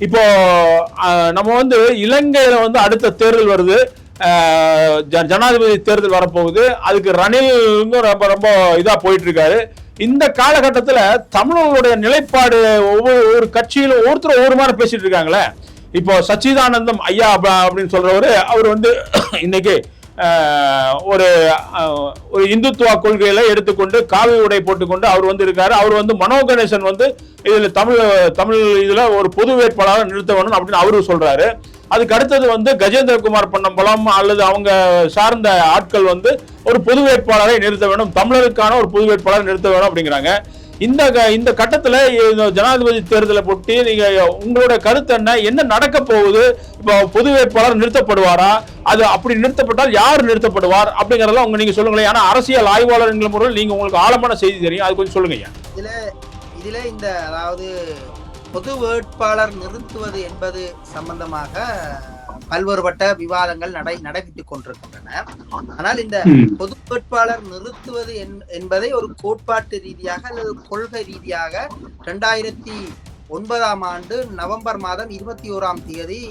இப்போ நம்ம வந்து இலங்கையில வந்து அடுத்த தேர்தல் வருது. ஜனாதிபதி தேர்தல் வரப்போகுது. அதுக்கு ரணில் ரொம்ப ரொம்ப இதா போயிட்டு இருக்காரு. இந்த காலகட்டத்தில் தமிழர்களுடைய நிலைப்பாடு ஒவ்வொரு கட்சியிலும் ஒவ்வொருத்தரும் ஒவ்வொரு மாதிரி பேசிட்டு இருக்காங்களே. இப்போ சச்சிதானந்தம் ஐயா அப்படின்னு சொல்றவரு அவர் வந்து இன்னைக்கு ஒரு ஒரு இந்துத்துவ கொள்கையில எடுத்துக்கொண்டு காவி உடை போட்டுக்கொண்டு அவர் வந்து இருக்காரு. அவர் வந்து மனோ கணேசன் வந்து இதுல தமிழ் இதுல ஒரு பொது வேட்பாளராக நிறுத்த வேணும் அப்படின்னு அவரு சொல்றாரு. அதுக்கு அடுத்தது வந்து கஜேந்திரகுமார் பொன்னம்பலம் அல்லது அவங்க சார்ந்த ஆட்கள் வந்து ஒரு பொது வேட்பாளரை நிறுத்த வேணும், தமிழருக்கான ஒரு பொது வேட்பாளரை நிறுத்த வேணும் அப்படிங்கிறாங்க. இந்த கட்டத்துல ஜனாதிபதி தேர்தலை பொட்டி நீங்க உங்களோட கருத்து என்ன நடக்க போகுது? இப்போ பொது வேட்பாளர் நிறுத்தப்படுவாரா? அது அப்படி நிறுத்தப்பட்டால் யார் நிறுத்தப்படுவார் அப்படிங்கறதெல்லாம் நீங்க சொல்லுங்களேன். ஆனா அரசியல் ஆய்வாளர் என்கிற முறையில் நீங்க உங்களுக்கு ஆழமான செய்தி தெரியும், அது கொஞ்சம் சொல்லுங்க. இதுல இந்த அதாவது பொது வேட்பாளர் நிறுத்துவது என்பது சம்பந்தமாக பல்வேறுபட்ட விவாதங்கள் நடைபெற்றுக் கொண்டிருக்கின்றன. ஆனால் இந்த பொது வேட்பாளர் நிறுத்துவது என்பதை ஒரு கோட்பாட்டு ரீதியாக அல்லது கொள்கை ரீதியாக 2009 நவம்பர் மாதம் 21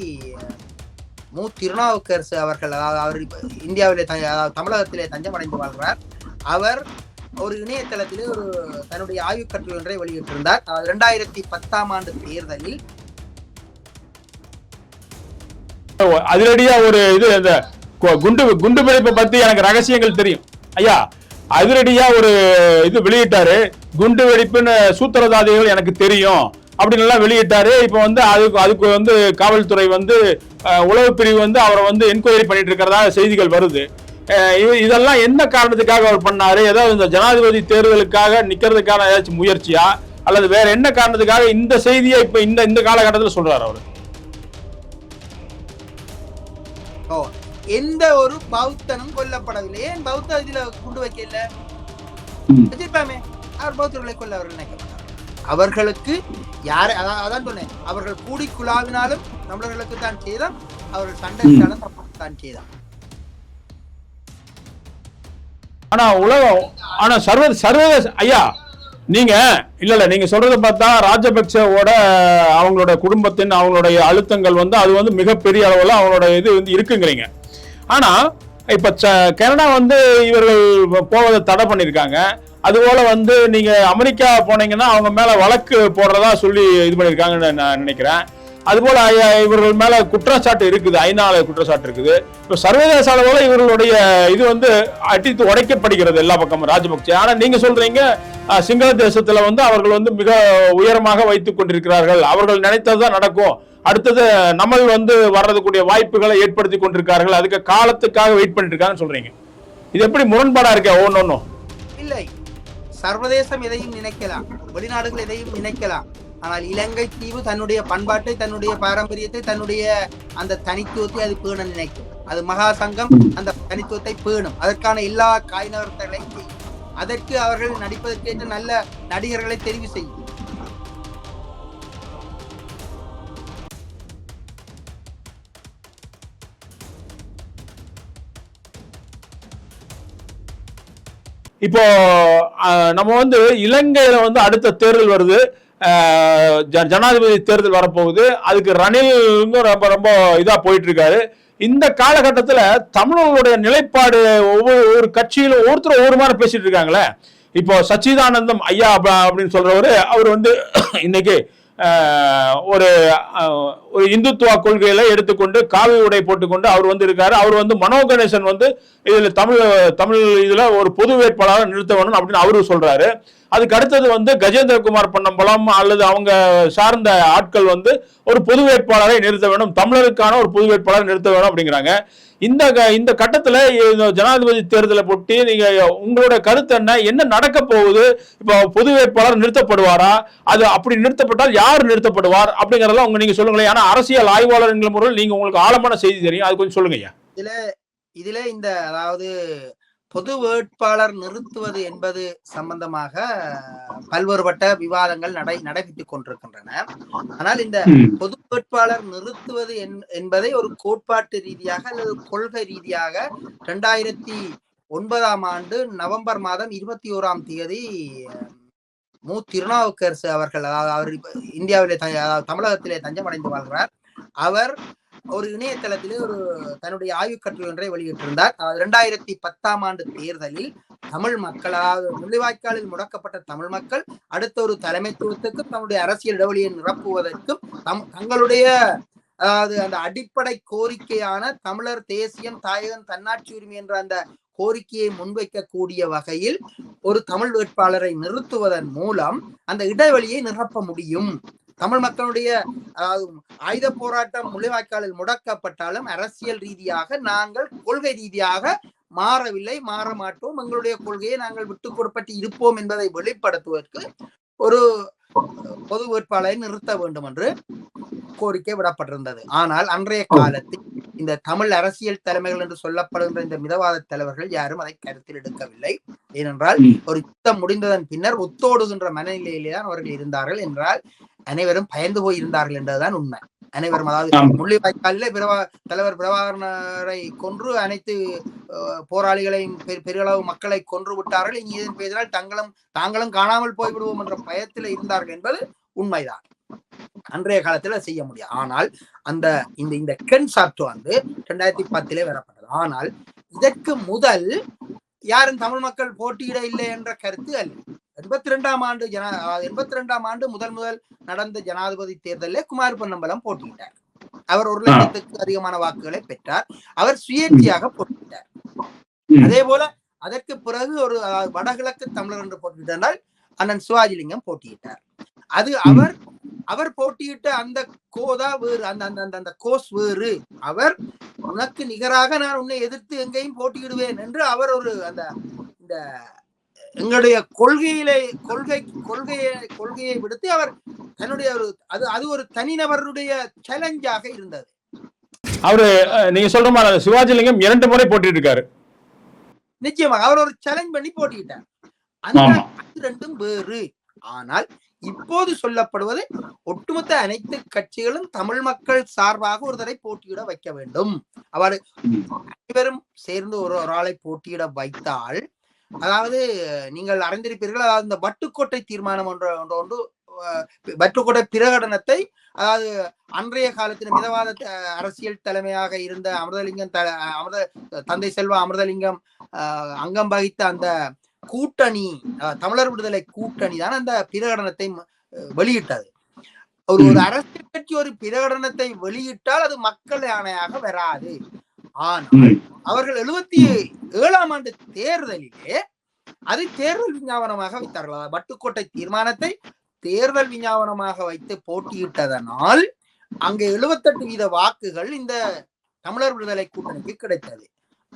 மு. திருநாவுக்கரசு அவர்கள், அதாவது அவர் இந்தியாவிலே தமிழகத்திலே தஞ்சமடைந்து வாழ்கிறார். அவர் ஒரு இணையதளத்திலே ஒரு தன்னுடைய ஆய்வு கட்டுரை ஒன்றை வெளியிட்டிருந்தார். 2010 தேர்தலில் அதிரடியா ஒரு இது குண்டு வெடிப்பை பத்தி எனக்கு ரகசியங்கள் தெரியும் ஐயா. அதிரடியா ஒரு இது வெளியிட்டாரு. குண்டு வெடிப்புன்னு சூத்திரதாதிகள் எனக்கு தெரியும் அப்படின்னு எல்லாம் வெளியிட்டாரு. இப்ப வந்து அதுக்கு வந்து காவல்துறை வந்து உளவு பிரிவு வந்து அவரை வந்து என்கொயரி பண்ணிட்டு இருக்கிறதா செய்திகள் வருது. இதெல்லாம் என்ன காரணத்துக்காக அவர் பண்ணாரு? ஏதாவது இந்த ஜனாதிபதி தேர்தலுக்காக நிக்கிறதுக்கான ஏதாச்சும் முயற்சியா அல்லது வேற என்ன காரணத்துக்காக இந்த செய்தியை இப்ப இந்த காலகட்டத்தில் சொல்றாரு அவரு? எந்த ஒரு பௌத்தனும் கொல்லப்படவில்லை. ஏன் பௌத்த இதுல கொண்டு வைக்கல? வச்சிருப்பாமே. அவர் பௌத்தர்களை கொல்ல அவர்கள் நினைக்க அவர்களுக்கு யாரு அதான் சொன்னேன். அவர்கள் கூடி குழாவினாலும் தமிழர்களுக்கு தான் செய்தான், அவர்கள் சண்டையிட்டாலும் தான் செய்தான். ஆனா உலகம் ஆனா சர்வதேச ஐயா நீங்க இல்ல நீங்க சொல்றதை பார்த்தா ராஜபக்சவோட அவங்களோட குடும்பத்தின் அவங்களுடைய அழுத்தங்கள் வந்து அது வந்து மிகப்பெரிய அளவுல அவங்களோட இது வந்து இருக்குங்கிறீங்க. ஆனா இப்ப கனடா வந்து இவர்கள் போவதை தடை பண்ணிருக்காங்க. அதுபோல வந்து நீங்க அமெரிக்கா போனீங்கன்னா அவங்க மேல வழக்கு போடுறதா சொல்லி இது பண்ணிருக்காங்கன்னு நான் நினைக்கிறேன். அதுபோல இவர்கள் மேல குற்றச்சாட்டு இருக்குது, ஐநால குற்றச்சாட்டு இருக்குது. இப்ப சர்வதேச அளவுல இவர்களுடைய இது வந்து அடித்து உடைக்கப்படுகிறது எல்லா பக்கமும் ராஜபக்சே. ஆனா நீங்க சொல்றீங்க சிங்கள தேசத்துல வந்து அவர்கள் வந்து மிக உயரமாக வைத்துக் கொண்டிருக்கிறார்கள், அவர்கள் நினைத்ததுதான் நடக்கும், அடுத்தது நம்ம வந்து வர்றதுக்கூடிய வாய்ப்புகளை ஏற்படுத்தி கொண்டிருக்கார்கள், அதுக்கு காலத்துக்காக வெயிட் பண்ணிட்டு இருக்காங்கன்னு சொல்றீங்க. இது எப்படி முரண்பாடா இருக்க? ஒன்னொன்னும் இல்லை. சர்வதேசம் எதையும் நினைக்கலாம், வெளிநாடுகள் எதையும் நினைக்கலாம். ஆனால் இலங்கை தீவு தன்னுடைய பண்பாட்டை, தன்னுடைய பாரம்பரியத்தை, தன்னுடைய அந்த தனித்துவத்தை அது பேண நினைக்கும். அது மகா சங்கம் அந்த தனித்துவத்தை பேணும். அதற்கான எல்லா காய் நகர்த்தங்களையும் செய்யும். அதற்கு அவர்கள் நடிப்பதற்கேற்ற நல்ல நடிகர்களை தெரிவு செய்யும். இப்போ நம்ம வந்து இலங்கையில வந்து அடுத்த தேர்தல் வருது. ஜனாதிபதி தேர்தல் வரப்போகுது. அதுக்கு ரணில் ரொம்ப ரொம்ப இதா போயிட்டு இருக்காரு. இந்த காலகட்டத்தில் தமிழர்களுடைய நிலைப்பாடு ஒவ்வொரு கட்சியிலும் ஒவ்வொருத்தரும் ஒவ்வொரு மாதிரி பேசிட்டு இருக்காங்களே. இப்போ சச்சிதானந்தம் ஐயா அப்படின்னு சொல்றவரு அவர் வந்து இன்னைக்கு ஒரு இந்துத்துவ கொள்கையில எடுத்துக்கொண்டு காவி உடை போட்டுக்கொண்டு அவர் வந்து இருக்காரு. அவர் வந்து மனோ கணேசன் வந்து இதுல தமிழ் இதுல ஒரு பொது வேட்பாளரை நிறுத்த வேணும் அப்படின்னு அவரு சொல்றாரு. அதுக்கு அடுத்தது வந்து கஜேந்திரகுமார் பொன்னம்பலம் அல்லது அவங்க சார்ந்த ஆட்கள் வந்து ஒரு பொது வேட்பாளரை நிறுத்த வேணும், தமிழருக்கான ஒரு பொது வேட்பாளரை நிறுத்த வேணும் அப்படிங்கிறாங்க. இந்த கட்டத்துல ஜனாதிபதி தேர்தலை பொட்டி நீங்க உங்களோட கருத்து என்ன நடக்க போகுது? இப்போ பொது வேட்பாளர் நிறுத்தப்படுவாரா? அது அப்படி நிறுத்தப்பட்டால் யார் நிறுத்தப்படுவார் அப்படிங்கறதெல்லாம் நீங்க சொல்லுங்களேன். ஆனா அரசியல் ஆய்வாளர் என்கிற முறையில் நீங்க உங்களுக்கு ஆழமான செய்தி தெரியும், அது கொஞ்சம் சொல்லுங்க. இதுல இந்த அதாவது பொது வேட்பாளர் நிறுத்துவது என்பது சம்பந்தமாக பல்வேறுபட்ட விவாதங்கள் நடைபெற்றுக் கொண்டிருக்கின்றன. ஆனால் இந்த பொது வேட்பாளர் நிறுத்துவது என்பதை ஒரு கோட்பாட்டு ரீதியாக அல்லது கொள்கை ரீதியாக 2009 நவம்பர் மாதம் 21 திருநாவுக்கரசு அவர்கள், அதாவது அவர் இந்தியாவிலே தமிழகத்திலே தஞ்சமடைந்து வாழ்கிறார். அவர் ஒரு இணையதளத்திலே ஒரு தன்னுடைய ஆய்வு கட்டுரை ஒன்றை வெளியிட்டிருந்தார். 2010 ஆண்டு தேர்தலில் தமிழ் மக்கள், அதாவது முள்ளிவாய்க்காலில் முடக்கப்பட்ட தமிழ் மக்கள் அடுத்த ஒரு தலைமைத்துவத்துக்கும் தன்னுடைய அரசியல் இடைவெளியை நிரப்புவதற்கும் தங்களுடைய, அதாவது அந்த அடிப்படை கோரிக்கையான தமிழர் தேசியம், தாயகம், தன்னாட்சி உரிமை என்ற அந்த கோரிக்கையை முன்வைக்கக்கூடிய வகையில் ஒரு தமிழ் வேட்பாளரை நிறுத்துவதன் மூலம் அந்த இடைவெளியை நிரப்ப முடியும். தமிழ் மக்களுடைய, அதாவது ஆயுத போராட்டம் முள்ளிவாய்க்காலில் முடக்கப்பட்டாலும் அரசியல் ரீதியாக நாங்கள் கொள்கை ரீதியாக மாறவில்லை, மாற மாட்டோம், எங்களுடைய கொள்கையை நாங்கள் விட்டுக் கொடுப்பட்டு இருப்போம் என்பதை வெளிப்படுத்துவதற்கு ஒரு பொது வேட்பாளரை நிறுத்த வேண்டும் என்று கோரிக்கை விடப்பட்டிருந்தது. ஆனால் அன்றைய காலத்தில் இந்த தமிழ் அரசியல் தலைமைகள் என்று சொல்லப்படுகின்ற இந்த மிதவாத தலைவர்கள் யாரும் அதை கருத்தில் எடுக்கவில்லை. ஏனென்றால் ஒரு யுத்தம் முடிந்ததன் பின்னர் ஒத்தோடுகின்ற மனநிலையிலே தான் அவர்கள் இருந்தார்கள். என்றால் அனைவரும் பயந்து போய் இருந்தார்கள் என்பதுதான் உண்மை. அனைவரும், அதாவது முள்ளிவாய்க்காலிலே தலைவர் பிரபாகரனை கொன்று அனைத்து போராளிகளையும் பெருளவு மக்களை கொன்று விட்டார்கள். இனி இதன் பேசினால் தாங்களும் காணாமல் போய்விடுவோம் என்ற பயத்தில் இருந்தார்கள் என்பது உண்மைதான். அன்றைய காலத்துல செய்ய முடியாது. ஆனால் அந்த இந்த கன்செப்ட் 2010 வரப்பட்டது. ஆனால் இதற்கு முதல் யாரும் தமிழ் மக்கள் போட்டியிட இல்லை என்ற கருத்து அல்ல. 82ஆம் ஆண்டு முதல் நடந்த ஜனாதிபதி தேர்தலில் குமார் பொன்னம்பலம் போட்டியிட்டார். அவர் 1 லட்சத்துக்கு அதிகமான வாக்குகளை பெற்றார். அவர் சுயேட்சையாக போட்டியிட்டார். அதே போல அதற்கு பிறகு ஒரு வடகிழக்கு தமிழர் என்று போட்டியிட்டால் அண்ணன் சிவாஜிலிங்கம் போட்டியிட்டார். அது அவர் போட்டியிட்ட அந்த கோதா வேறு, அந்த கோஸ் வேறு. அவர் உனக்கு நிகராக நான் உன்னை எதிர்த்து எங்கேயும் போட்டியிடுவேன் என்று அவர் ஒரு இந்த எங்களுடைய கொள்கையை விடுத்து அவர் தன்னுடைய அது ஒரு தனிநபருடைய சேலஞ்சாக இருந்தது. அவரு நீங்க சொல்ற மாதிரி சிவாஜிலிங்கம் 2 முறை போட்டிட்டு இருக்காரு. நிச்சயமாக அவர் ஒரு சேலஞ்ச் பண்ணி போட்டியிட்டார். அந்த 2 வேறு. ஆனால் இப்போது சொல்லப்படுவது ஒட்டுமொத்த அனைத்து கட்சிகளும் தமிழ் மக்கள் சார்பாக ஒரு தடவை போட்டியிட வைக்க வேண்டும். அவர் அனைவரும் சேர்ந்து ஒரு ஆளை போட்டியிட வைத்தால், அதாவது நீங்கள் அறிந்திருப்பீர்கள், அதாவது இந்த வட்டுக்கோட்டை தீர்மானம் ஒன்று வட்டுக்கோட்டை பிரகடனத்தை, அதாவது அன்றைய காலத்தில் மிதவாத அரசியல் தலைமையாக இருந்த தந்தை செல்வா அமிர்தலிங்கம் அங்கம் வகித்த அந்த கூட்டணி, தமிழர் விடுதலை கூட்டணி தான் அந்த பிரகடனத்தை வெளியிட்டது. ஒரு அரசியல் கட்சி ஒரு பிரகடனத்தை வெளியிட்டால் அது மக்கள் ஆணையாக வராது. ஆனால் அவர்கள் 77ஆம் ஆண்டு தேர்தலிலே அது தேர்தல் விஞ்ஞாபனமாக வைத்தார்கள். வட்டுக்கோட்டை தீர்மானத்தை தேர்தல் விஞ்ஞாபனமாக வைத்து போட்டியிட்டதனால் அங்கே 78% வாக்குகள் இந்த தமிழர் விடுதலை கூட்டணிக்கு கிடைத்தது.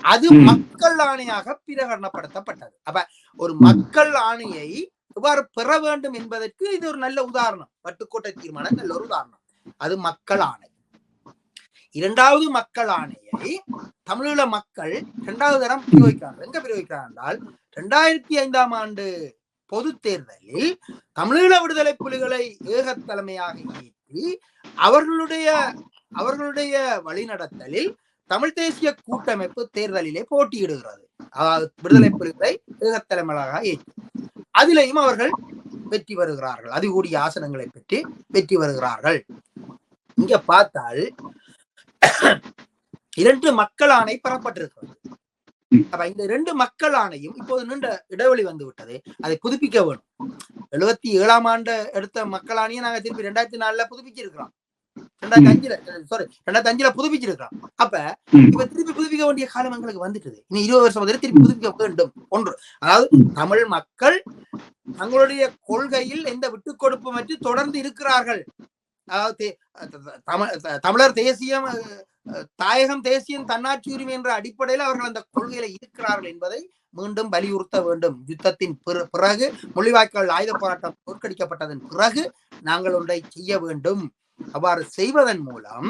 அது மக்கள் ஆணையாக பிரகடனப்படுத்தப்பட்டது. அப்ப ஒரு மக்கள் ஆணையை எவ்வாறு பெற வேண்டும் என்பதற்கு இது ஒரு நல்ல உதாரணம். வட்டுக்கோட்டை தீர்மானம் நல்ல ஒரு உதாரணம். அது மக்கள் ஆணை. 2வது மக்கள் ஆணையை தமிழீழ மக்கள் 2வது தரம் பிரயோகிக்கிறார்கள். எங்க பிரயோகிக்கிறார் என்றால் 2005ஆம் ஆண்டு பொது தேர்தலில் தமிழீழ விடுதலை புலிகளை ஏக தலைமையாக ஏற்றி அவர்களுடைய வழிநடத்தலில் தமிழ் தேசிய கூட்டமைப்பு தேர்தலிலே போட்டியிடுகிறது. அதாவது விடுதலை புலிகளை ஏகத்தலைமையாக ஏற்றி அதிலேயும் அவர்கள் வெற்றி வருகிறார்கள். அதிகூடிய ஆசனங்களை பெற்று வெற்றி வருகிறார்கள். இங்க பார்த்தால் 2 மக்கள் ஆணை பெறப்பட்டிருக்கிறது. அப்ப இந்த 2 மக்கள் ஆணையும் இப்போது நீண்ட இடைவெளி வந்து விட்டது. அதை புதுப்பிக்க வேணும். 77ஆம் ஆண்டு எடுத்த மக்கள் ஆணையை நாங்க திருப்பி 2004 புதுப்பிச்சிருக்கிறோம். 2005 புதுப்பிச்சிருக்கிறோம். அப்ப இப்ப திருப்பி புதுப்பிக்க வேண்டிய காலம் எங்களுக்கு வந்துட்டது. இனி 20 வருஷம் திருப்பி புதுப்பிக்க வேண்டும். ஒன்று, அதாவது தமிழ் மக்கள் தங்களுடைய கொள்கையில் எந்த விட்டுக் கொடுப்பு மற்ற தொடர்ந்து இருக்கிறார்கள். அதாவது தமிழர் தேசியம், தாயகம், தேசியம், தன்னாட்சி உரிமை என்ற அடிப்படையில் அவர்கள் அந்த கொள்கையில இருக்கிறார்கள் என்பதை மீண்டும் வலியுறுத்த வேண்டும். யுத்தத்தின் பிறகு முள்ளிவாய்க்கால் ஆயுத போராட்டம் தோற்கடிக்கப்பட்டதன் பிறகு நாங்கள் ஒன்றை செய்ய வேண்டும். அவ்வாறு செய்வதன் மூலம்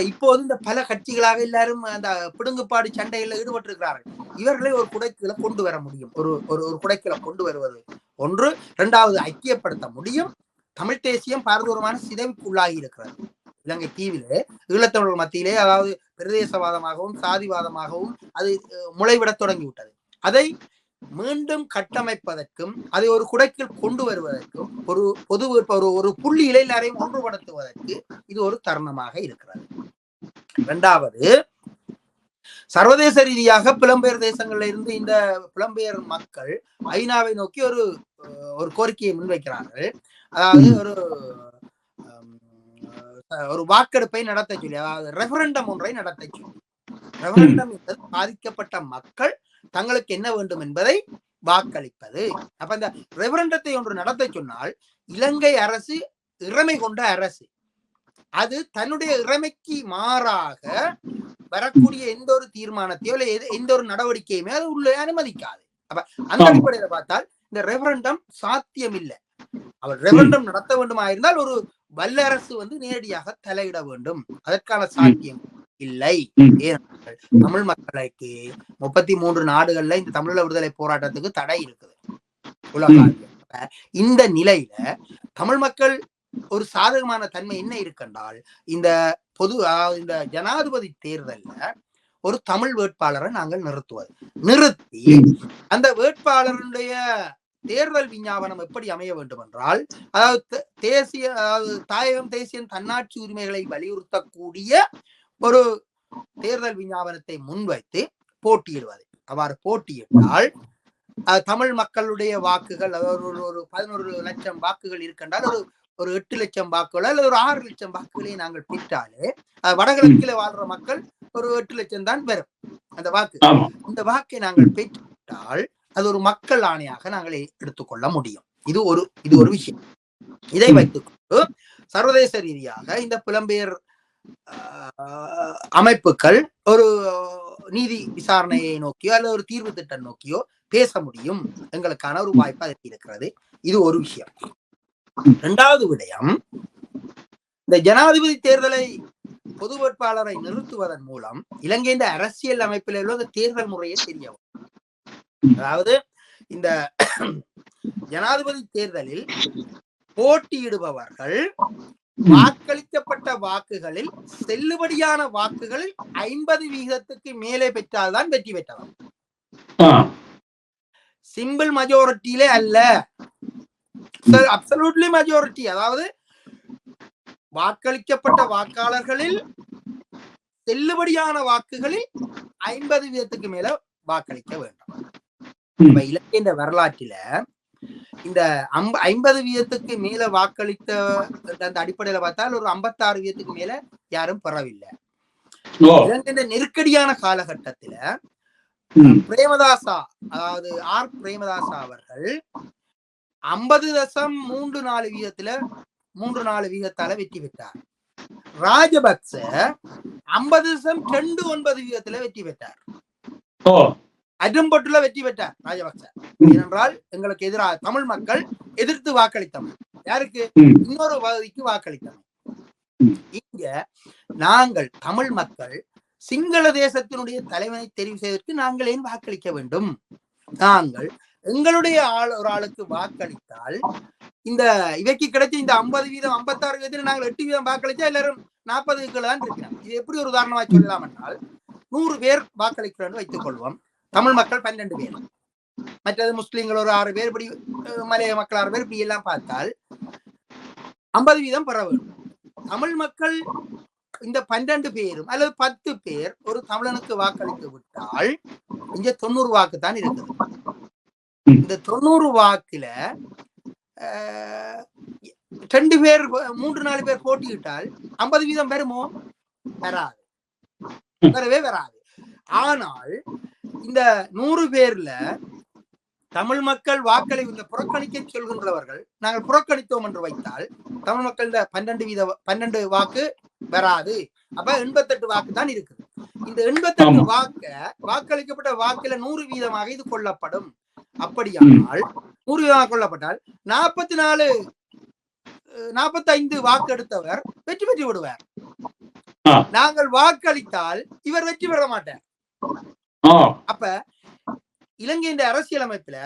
இப்போது இந்த பல கட்சிகளாக எல்லாரும் அந்த பிடுங்குப்பாடு சண்டையில் ஈடுபட்டிருக்கிறார்கள். இவர்களை ஒரு குடைக்குள்ள கொண்டு வர முடியும். ஒரு குடைக்குள்ள கொண்டு வருவது ஒன்று. 2வது, ஐக்கியப்படுத்த முடியும். தமிழ் தேசியம் பாரதூரமான சிதைவுக்குள்ளாகி இருக்கிறது. இலங்கை தீவிலே ஈழத்தமிழர் மத்தியிலே, அதாவது பிரதேசவாதமாகவும் சாதிவாதமாகவும் அது முளைவிட தொடங்கிவிட்டது. அதை மீண்டும் கட்டமைப்பதற்கும் அதை ஒரு குடைக்குள் கொண்டு வருவதற்கும் ஒரு பொது ஒரு புள்ளியில எல்லாரையும் ஒன்றுபடுத்துவதற்கு இது ஒரு தருணமாக இருக்கிறது. இரண்டாவது, சர்வதேச ரீதியாக புலம்பெயர் தேசங்கள்ல இருந்து இந்த புலம்பெயர் மக்கள் ஐநாவை நோக்கி ஒரு கோரிக்கையை முன்வைக்கிறார்கள். அதாவது ஒரு வாக்கெடுப்பை நடத்த சொல்லி, அதாவது ரெஃபரண்டம் ஒன்றை நடத்த சொல்லி. ரெஃபரண்டம் என்பது பாதிக்கப்பட்ட மக்கள் தங்களுக்கு என்ன வேண்டும் என்பதை வாக்களிப்பது. அப்ப இந்த ரெஃபரண்டத்தை ஒன்று நடத்த சொன்னால் இலங்கை அரசு இறைமை கொண்ட அரசு, அது தன்னுடைய இறைமைக்கு மாறாக வரக்கூடிய எந்த ஒரு தீர்மானத்தையோ இல்ல எந்த ஒரு நடவடிக்கையுமே அது உள்ள அனுமதிக்காது. அப்ப அந்த அடிப்படையில பார்த்தால் இந்த ரெஃபரண்டம் சாத்தியம் இல்லை. அவர் ரெஃபரண்டம் நடத்த வேண்டுமா இருந்தால் ஒரு வல்லரசு நேரடியாக தலையிட வேண்டும். அதற்கான சாத்தியம் இல்லை. ஏனென்றால் தமிழ் மக்களுக்கு 33 நாடுகள்ல இந்த தமிழீழ விடுதலை போராட்டத்துக்கு தடை இருக்குது உலக. இந்த நிலையில தமிழ் மக்கள் ஒரு சாதகமான தன்மை என்ன இருக்குன்றால், இந்த இந்த ஜனாதிபதி தேர்தல்ல ஒரு தமிழ் வேட்பாளரை நாங்கள் நிறுத்தி அந்த வேட்பாளருடைய தேர்தல் விஞ்ஞாபனம் எப்படி அமைய வேண்டும் என்றால், அதாவது தாயகம் தேசிய தன்னாட்சி உரிமைகளை வலியுறுத்தக்கூடிய ஒரு தேர்தல் விஞ்ஞாபனத்தை முன்வைத்து போட்டியிடுவது. அவ்வாறு போட்டியிட்டால் தமிழ் மக்களுடைய வாக்குகள், அதாவது ஒரு 11 லட்சம் வாக்குகள் இருக்கின்றால் ஒரு 8 லட்சம் வாக்குகள் அல்லது ஒரு 6 லட்சம் வாக்குகளை நாங்கள் பெற்றாலே வடகிழக்கில் வாழ்ற மக்கள் ஒரு 8 லட்சம் தான் பெறும் அந்த வாக்கு. இந்த வாக்கை நாங்கள் பெற்றால் அது ஒரு மக்கள் ஆணையாக நாங்கள் எடுத்துக்கொள்ள முடியும். இது ஒரு விஷயம். இதை வைத்துக்கொண்டு சர்வதேச ரீதியாக இந்த புலம்பெயர் அமைப்புகள் ஒரு நீதி விசாரணையை நோக்கியோ அல்லது ஒரு தீர்வு திட்டம் நோக்கியோ பேச முடியும். எங்களுக்கான ஒரு வாய்ப்பு அதற்கு இருக்கிறது. இது ஒரு விஷயம். இரண்டாவது விடயம், இந்த ஜனாதிபதி தேர்தலை பொது வேட்பாளரை நிறுத்துவதன் மூலம் இலங்கையின் அரசியல் அமைப்பில் உள்ள தேர்தல் முறையை தெரிய வரும். அதாவது இந்த ஜனாதிபதி தேர்தலில் போட்டியிடுபவர்கள் வாக்களிக்கப்பட்ட வாக்குகளில் செல்லுபடியான வாக்குகளில் 50% மேலே பெற்றால்தான் வெற்றி பெற்றவர். சிம்பிள் மெஜாரிட்டியிலே அல்ல, அப்சல்யூட்லி மெஜாரிட்டி. அதாவது வாக்களிக்கப்பட்ட வாக்காளர்களில் செல்லுபடியான வாக்குகளில் 50% மேல வாக்களிக்க வேண்டும். இலங்கை இந்த வரலாற்றில இந்த 50% மேல வாக்களித்த அந்த அடிப்படையில பார்த்தால் ஒரு 56% மேல யாரும் பெறவில்லை. இலங்கை நெருக்கடியான காலகட்டத்தில பிரேமதாசா, அதாவது பிரேமதாசா அவர்கள் 50.34% 3.4% வெற்றி பெற்றார். ராஜபக்ச 50.29% வெற்றி பெற்றார். அஜம்பட்டுல வெற்றி பெற்றார் ராஜபக்ச. ஏனென்றால் எங்களுக்கு எதிராக தமிழ் மக்கள் எதிர்த்து வாக்களித்தனர். யாருக்கு? இன்னொரு பகுதிக்கு வாக்களித்தனர். இங்க நாங்கள் தமிழ் மக்கள் சிங்கள தேசத்தினுடைய தலைவனை தெரிவு செய்வதற்கு நாங்கள் ஏன் வாக்களிக்க வேண்டும்? நாங்கள் எங்களுடைய ஒரு ஆளுக்கு வாக்களித்தால் இந்த இவைக்கு கிடைச்ச இந்த 50%, 56% நாங்கள் 8% வாக்களிச்சா எல்லாரும் 40 தான் இருக்கிறோம். இது எப்படி ஒரு உதாரணமா சொல்லலாம் என்றால், 100 பேர் வாக்களிக்கிறோம் வைத்துக் கொள்வோம். தமிழ் மக்கள் 12 பேர், மற்றது முஸ்லிம்கள் ஒரு 6 பேர், இப்படி மலைய மக்கள் 6 பேர், இப்படி எல்லாம் பார்த்தால் 50% பெற வேண்டும். தமிழ் மக்கள் இந்த 12 பேரும் அல்லது 10 பேர் ஒரு தமிழனுக்கு வாக்களித்து விட்டால் இங்க 90 வாக்கு தான் இருக்குது. இந்த 90 வாக்குல 2 பேர் 3-4 பேர் போட்டியிட்டால் 50% வருமோ? வராது, வரவே வராது. ஆனால் இந்த 100 பேர்ல தமிழ் மக்கள் வாக்களை இந்த புறக்கணிக்க சொல்கின்றவர்கள் நாங்கள் புறக்கணித்தோம் என்று வைத்தால் தமிழ் மக்கள் இந்த 12 வாக்கு வராது. அப்ப 88 வாக்கு தான் இருக்குது. இந்த 88 வாக்களிக்கப்பட்ட வாக்குல 100% இது கொள்ளப்படும். அப்படியானால் 100% கொள்ளப்பட்டால் 45 வாக்கு எடுத்தவர் வெற்றி பெற்று விடுவார். நாங்கள் வாக்களித்தால் இவர் வெற்றி பெற மாட்டார். அப்ப இலங்கையின் அரசியலமைப்புல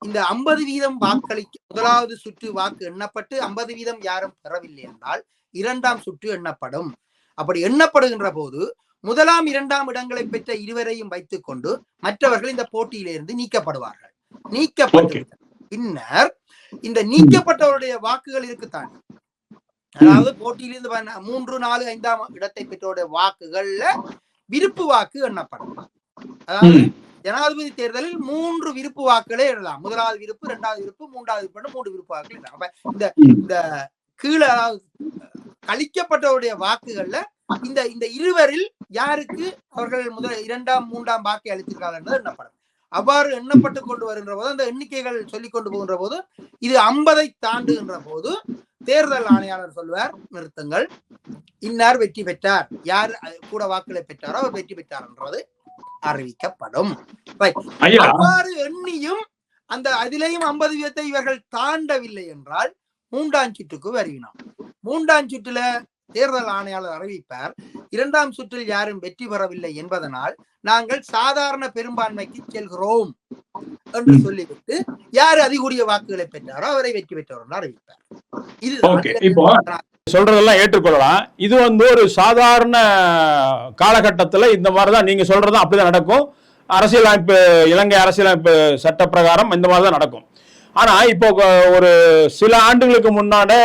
இந்த 50% வாக்களிக்க முதலாவது சுற்று வாக்கு எண்ணப்பட்டு 50% யாரும் பெறவில்லை என்றால் 2ஆம் சுற்று எண்ணப்படும். அப்படி எண்ணப்படுகின்ற போது 1ஆம் 2ஆம் இடங்களை பெற்ற இருவரையும் வைத்துக் கொண்டு மற்றவர்கள் இந்த போட்டியிலிருந்து நீக்கப்படுவார்கள். நீக்கப்பட்டு பின்னர் இந்த நீக்கப்பட்டவருடைய வாக்குகள் இருக்குத்தான், அதாவது போட்டியிலிருந்து 3, 4, 5ஆம் இடத்தை பெற்றோருடைய வாக்குகள்ல விருப்பு வாக்கு எண்ணப்படும். அதாவது ஜனாதிபதி தேர்தலில் 3 விருப்பு வாக்குகளே எண்ணலாம். முதலாவது விருப்பு, 2வது விருப்பு, 3வது விருப்பு, 3 விருப்பு வாக்குகள் எண்ணலாம். அப்ப இந்த கீழே அதாவது கழிக்கப்பட்டவருடைய வாக்குகள்ல இந்த இருவரில் யாருக்கு அவர்கள் 2ஆம் 3ஆம் வாக்கை அளித்திருக்கார்கள் என்பது எண்ணப்படும். அவ்வாறு எண்ணப்பட்டு கொண்டு வருகின்ற போது அந்த எண்ணிக்கைகள் சொல்லிக் கொண்டு போகின்ற போது இது 50ஐ தாண்டுகின்ற போது தேர்தல் ஆணையாளர் சொல்வார், நிறுத்துங்கள், இன்னார் வெற்றி பெற்றார், யார் கூட வாக்குகளை பெற்றாரோ அவர் வெற்றி பெற்றார் என்றது அறிவிக்கப்படும். அவ்வாறு எண்ணியும் அந்த அதிலேயும் 50 வீதத்தை இவர்கள் தாண்டவில்லை என்றால் 3ஆம் சுற்றுக்கு வருகினோம். 3ஆம் சுற்றுல தேர்தல் ஆணையாளர் அறிவிப்பார், 2ஆம் சுற்றில் யாரும் வெற்றி பெறவில்லை என்பதனால் நாங்கள் சாதாரண பெரும்பான்மைக்கு செல்கிறோம் என்று சொல்லிவிட்டு யாரு அதிகூடிய வாக்குகளை பெற்றாரோ அவரை வெற்றி பெற்றவர் என்று அறிவிப்பார். இது சொல்றதெல்லாம் ஏற்றுக்கொள்ளலாம். இது ஒரு சாதாரண காலகட்டத்தில் இந்த மாதிரிதான் நீங்க சொல்றதும் அப்படிதான் நடக்கும். அரசியலமைப்பு, இலங்கை அரசியலமைப்பு சட்ட பிரகாரம் இந்த மாதிரிதான் நடக்கும். ஆனா இப்போ ஒரு சில ஆண்டுகளுக்கு முன்னாடி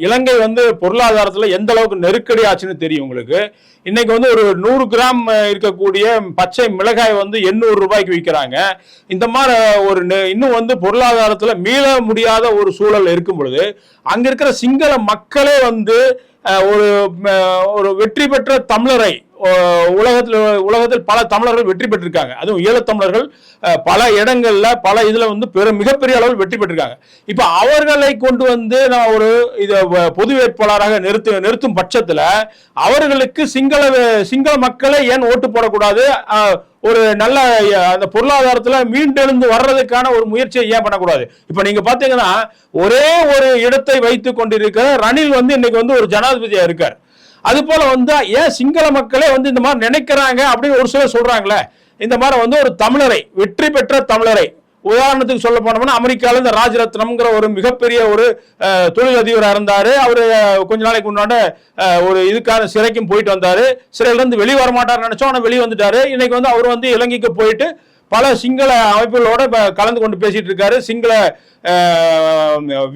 இலங்கை பொருளாதாரத்துல எந்த அளவுக்கு நெருக்கடி ஆச்சுன்னு தெரியும் உங்களுக்கு. இன்னைக்கு ஒரு 100 கிராம் இருக்கக்கூடிய பச்சை மிளகாய் 800 ரூபாய்க்கு விற்கிறாங்க. இந்த மாதிரி இன்னும் பொருளாதாரத்துல மீள முடியாத ஒரு சூழல் இருக்கும் பொழுது அங்க இருக்கிற சிங்கள மக்களே ஒரு வெற்றி பெற்ற தமிழரை உலகத்தில் பல தமிழர்கள் வெற்றி பெற்றிருக்காங்க. அதுவும் ஈழத்தமிழர்கள் பல இடங்கள்ல பல இதுல மிகப்பெரிய அளவில் வெற்றி பெற்றிருக்காங்க. இப்ப அவர்களை கொண்டு நான் பொது வேட்பாளராக நிறுத்தும் பட்சத்துல அவர்களுக்கு சிங்கள மக்களை ஏன் ஓட்டு போடக்கூடாது? ஒரு நல்ல அந்த பொருளாதாரத்துல மீண்டெழுந்து வர்றதுக்கான ஒரு முயற்சியை ஏன் பண்ணக்கூடாது? இப்ப நீங்க பாத்தீங்கன்னா ஒரே ஒரு இடத்தை வைத்துக் கொண்டிருக்கிற ரணில் இன்னைக்கு ஒரு ஜனாதிபதியா இருக்கார். அது போல ஏன் சிங்கள மக்களே இந்த மாதிரி நினைக்கிறாங்க அப்படின்னு ஒரு சிலர் சொல்றாங்களே. இந்த மாதிரி ஒரு தமிழரை, வெற்றி பெற்ற தமிழரை, உதாரணத்துக்கு சொல்ல போனோம்னா அமெரிக்கால இந்த ராஜரத்னம்ங்கிற ஒரு மிகப்பெரிய ஒரு தொழிலதிபராக இருந்தாரு. அவரு கொஞ்ச நாளைக்கு முன்னாடி ஒரு இதுக்கான சிறைக்கும் போயிட்டு வந்தாரு. சிறையில இருந்து வெளியே வர மாட்டார் நினைச்சோம், ஆனா வெளியே வந்துட்டாரு. இன்னைக்கு அவர் இலங்கைக்கு போயிட்டு பல சிங்கள அமைப்புகளோட கலந்து கொண்டு பேசிட்டு இருக்காரு. சிங்கள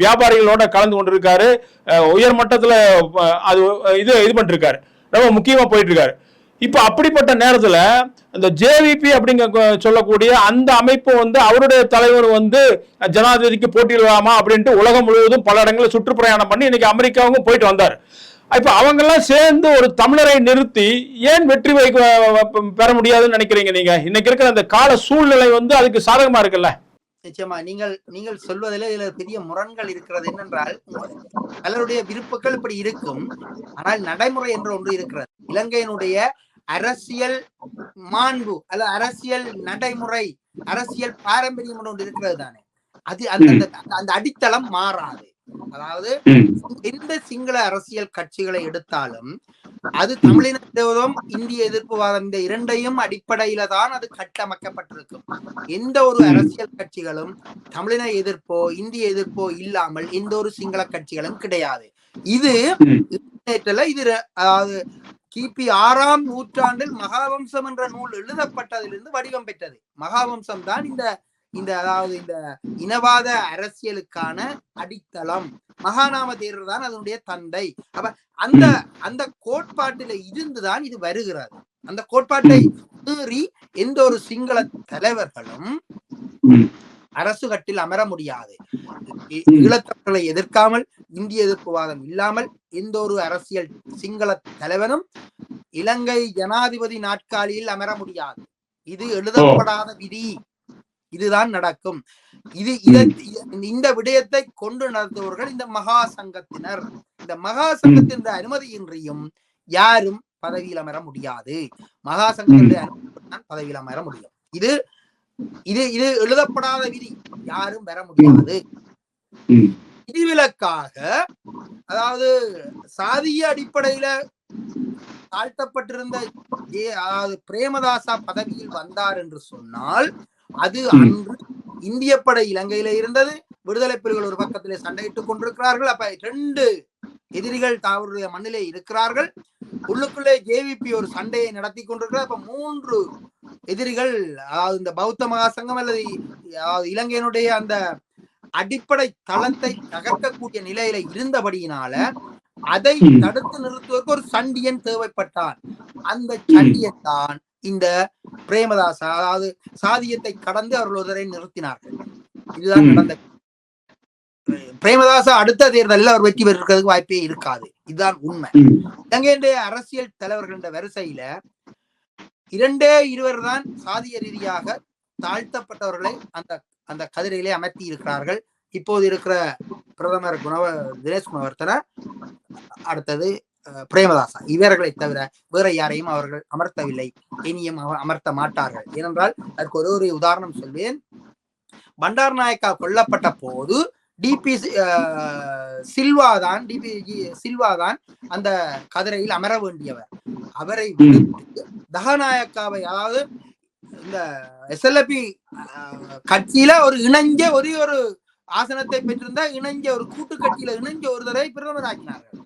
வியாபாரிகளோட கலந்து கொண்டு இருக்காரு. உயர் மட்டத்துல அது இது பண்ணிருக்காரு. ரொம்ப முக்கியமா போயிட்டு இருக்காரு. இப்ப அப்படிப்பட்ட நேரத்துல இந்த ஜேவிபி அப்படிங்க சொல்லக்கூடிய அந்த அமைப்பு அவருடைய தலைவர் ஜனாதிபதிக்கு போட்டியிடலாமா அப்படின்ட்டு உலகம் முழுவதும் பல இடங்களில் சுற்றுப்பிரயாணம் பண்ணி இன்னைக்கு அமெரிக்காவுக்கும் போயிட்டு வந்தார். இப்ப அவங்க எல்லாம் சேர்ந்து ஒரு தமிழரை நிறுத்தி ஏன் வெற்றி பெற முடியாதுன்னு நினைக்கிறீங்க நீங்க? இன்னைக்கு இருக்கிற அந்த கால சூழ்நிலை அதுக்கு சாதகமா இருக்குல்ல? நிச்சயமா நீங்கள் சொல்வதில் இதுல பெரிய முரண்கள் இருக்கிறது. என்னென்றால் பலருடைய விருப்பங்கள் இப்படி இருக்கும், ஆனால் நடைமுறை என்று ஒன்று இருக்கிறது. இலங்கையினுடைய அரசியல் மாண்பு அல்ல அரசியல் நடைமுறை, அரசியல் பாரம்பரியம் ஒன்று இருக்கிறது தானே. அது அந்த அடித்தளம் மாறாது. அதாவது எந்த சிங்கள அரசியல் கட்சிகளை எடுத்தாலும் அது தமிழின விரோதம், இந்திய எதிர்ப்புவாதம், இந்த இரண்டையும் அடிப்படையில தான் அது கட்டமைக்கப்பட்டிருக்கும். எந்த ஒரு அரசியல் கட்சிகளும் தமிழின எதிர்ப்போ இந்திய எதிர்ப்போ இல்லாமல் எந்த ஒரு சிங்கள கட்சிகளும் கிடையாது. இது அதாவது கிபி 6ஆம் நூற்றாண்டில் மகாவம்சம் என்ற நூல் எழுதப்பட்டதிலிருந்து வடிவம் பெற்றது. மகாவம்சம் தான் இந்த அதாவது இந்த இனவாத அரசியலுக்கான அடித்தளம். மகாநாம தேரர் தான் அதனுடைய தந்தை. அப்ப அந்த கோட்பாட்டில இருந்துதான் இது வருகிறது. அந்த கோட்பாட்டை மீறி எந்த ஒரு சிங்கள தலைவர்களும் அரசு கட்டில் அமர முடியாது. ஈழத்தவர்களை எதிர்க்காமல், இந்திய எதிர்ப்புவாதம் இல்லாமல் எந்த ஒரு அரசியல் சிங்கள தலைவனும் இலங்கை ஜனாதிபதி நாற்காலியில் அமர முடியாது. இது எழுதப்படாத விதி. இதுதான் நடக்கும். இந்த விடயத்தை கொண்டு நடத்துவர்கள் இந்த மகா சங்கத்தினர். இந்த மகா சங்கத்தின் அனுமதியின்றியும் யாரும் பதவியில் அமர முடியாது. மகா சங்கத்தினுடைய அனுமதி பதவியில் அமர முடியும். இது இது இது எழுதப்படாத விதி, யாரும் பெற முடியாது. விதிவிலக்காக அதாவது சாதிய அடிப்படையில தாழ்த்தப்பட்டிருந்த அதாவது பிரேமதாசா பதவியில் வந்தார் என்று சொன்னால் அது அன்று இந்திய படை இலங்கையில இருந்தது. விடுதலை புலிகள் ஒரு பக்கத்திலே சண்டையிட்டுக் கொண்டிருக்கிறார்கள். அப்ப 2 எதிரிகள் அவருடைய மண்ணிலே இருக்கிறார்கள். உள்ளுக்குள்ளே ஜேவிபி ஒரு சண்டையை நடத்தி கொண்டிருக்கிறார். அப்ப 3 எதிரிகள், அதாவது இந்த பௌத்த மகாசங்கம் அல்லது இலங்கையினுடைய அந்த அடிப்படை தளத்தை தகர்க்கக்கூடிய நிலையில இருந்தபடியினால அதை தடுத்து நிறுத்துவதற்கு ஒரு சண்டியன் தேவைப்பட்டான். அந்த சண்டியன் தான் இந்த பிரேமதாசா, அதாவது சாதியத்தை கடந்து அவர்கள் ஒருவரை நிறுத்தினார்கள். இதுதான் நடந்த. பிரேமதாசா அடுத்த தேர்தலில் அவர் வெற்றி பெற்றிருக்கிறதுக்கு வாய்ப்பே இருக்காது. இதுதான் உண்மை. இலங்கையுடைய அரசியல் தலைவர்கள் வரிசையில 2 தான் சாதிய ரீதியாக தாழ்த்தப்பட்டவர்களை அந்த அந்த கதிரையிலே அமர்த்தி இருக்கிறார்கள். இப்போது இருக்கிற பிரதமர் தினேஷ் குணவர்த்தன, அடுத்தது பிரேமதாசா. இவர்களை தவிர வேற யாரையும் அவர்கள் அமர்த்தவில்லை, இனியும் அமர்த்த மாட்டார்கள். ஏனென்றால் அதற்கு ஒரு உதாரணம் சொல்வேன். பண்டார் நாயக்கா கொல்லப்பட்ட போது டிபி சில்வா தான் அந்த கதிரையில் அமர வேண்டியவர். அவரை விடுத்து தகநாயக்காவை, அதாவது இந்த SLP கட்சியில ஒரு இணைஞ்ச ஒரே ஒரு ஆசனத்தை பெற்றிருந்த இணைஞ்ச ஒரு கூட்டு கட்சியில இணைஞ்ச ஒருவரை பிரதமர் ஆக்கினார்கள்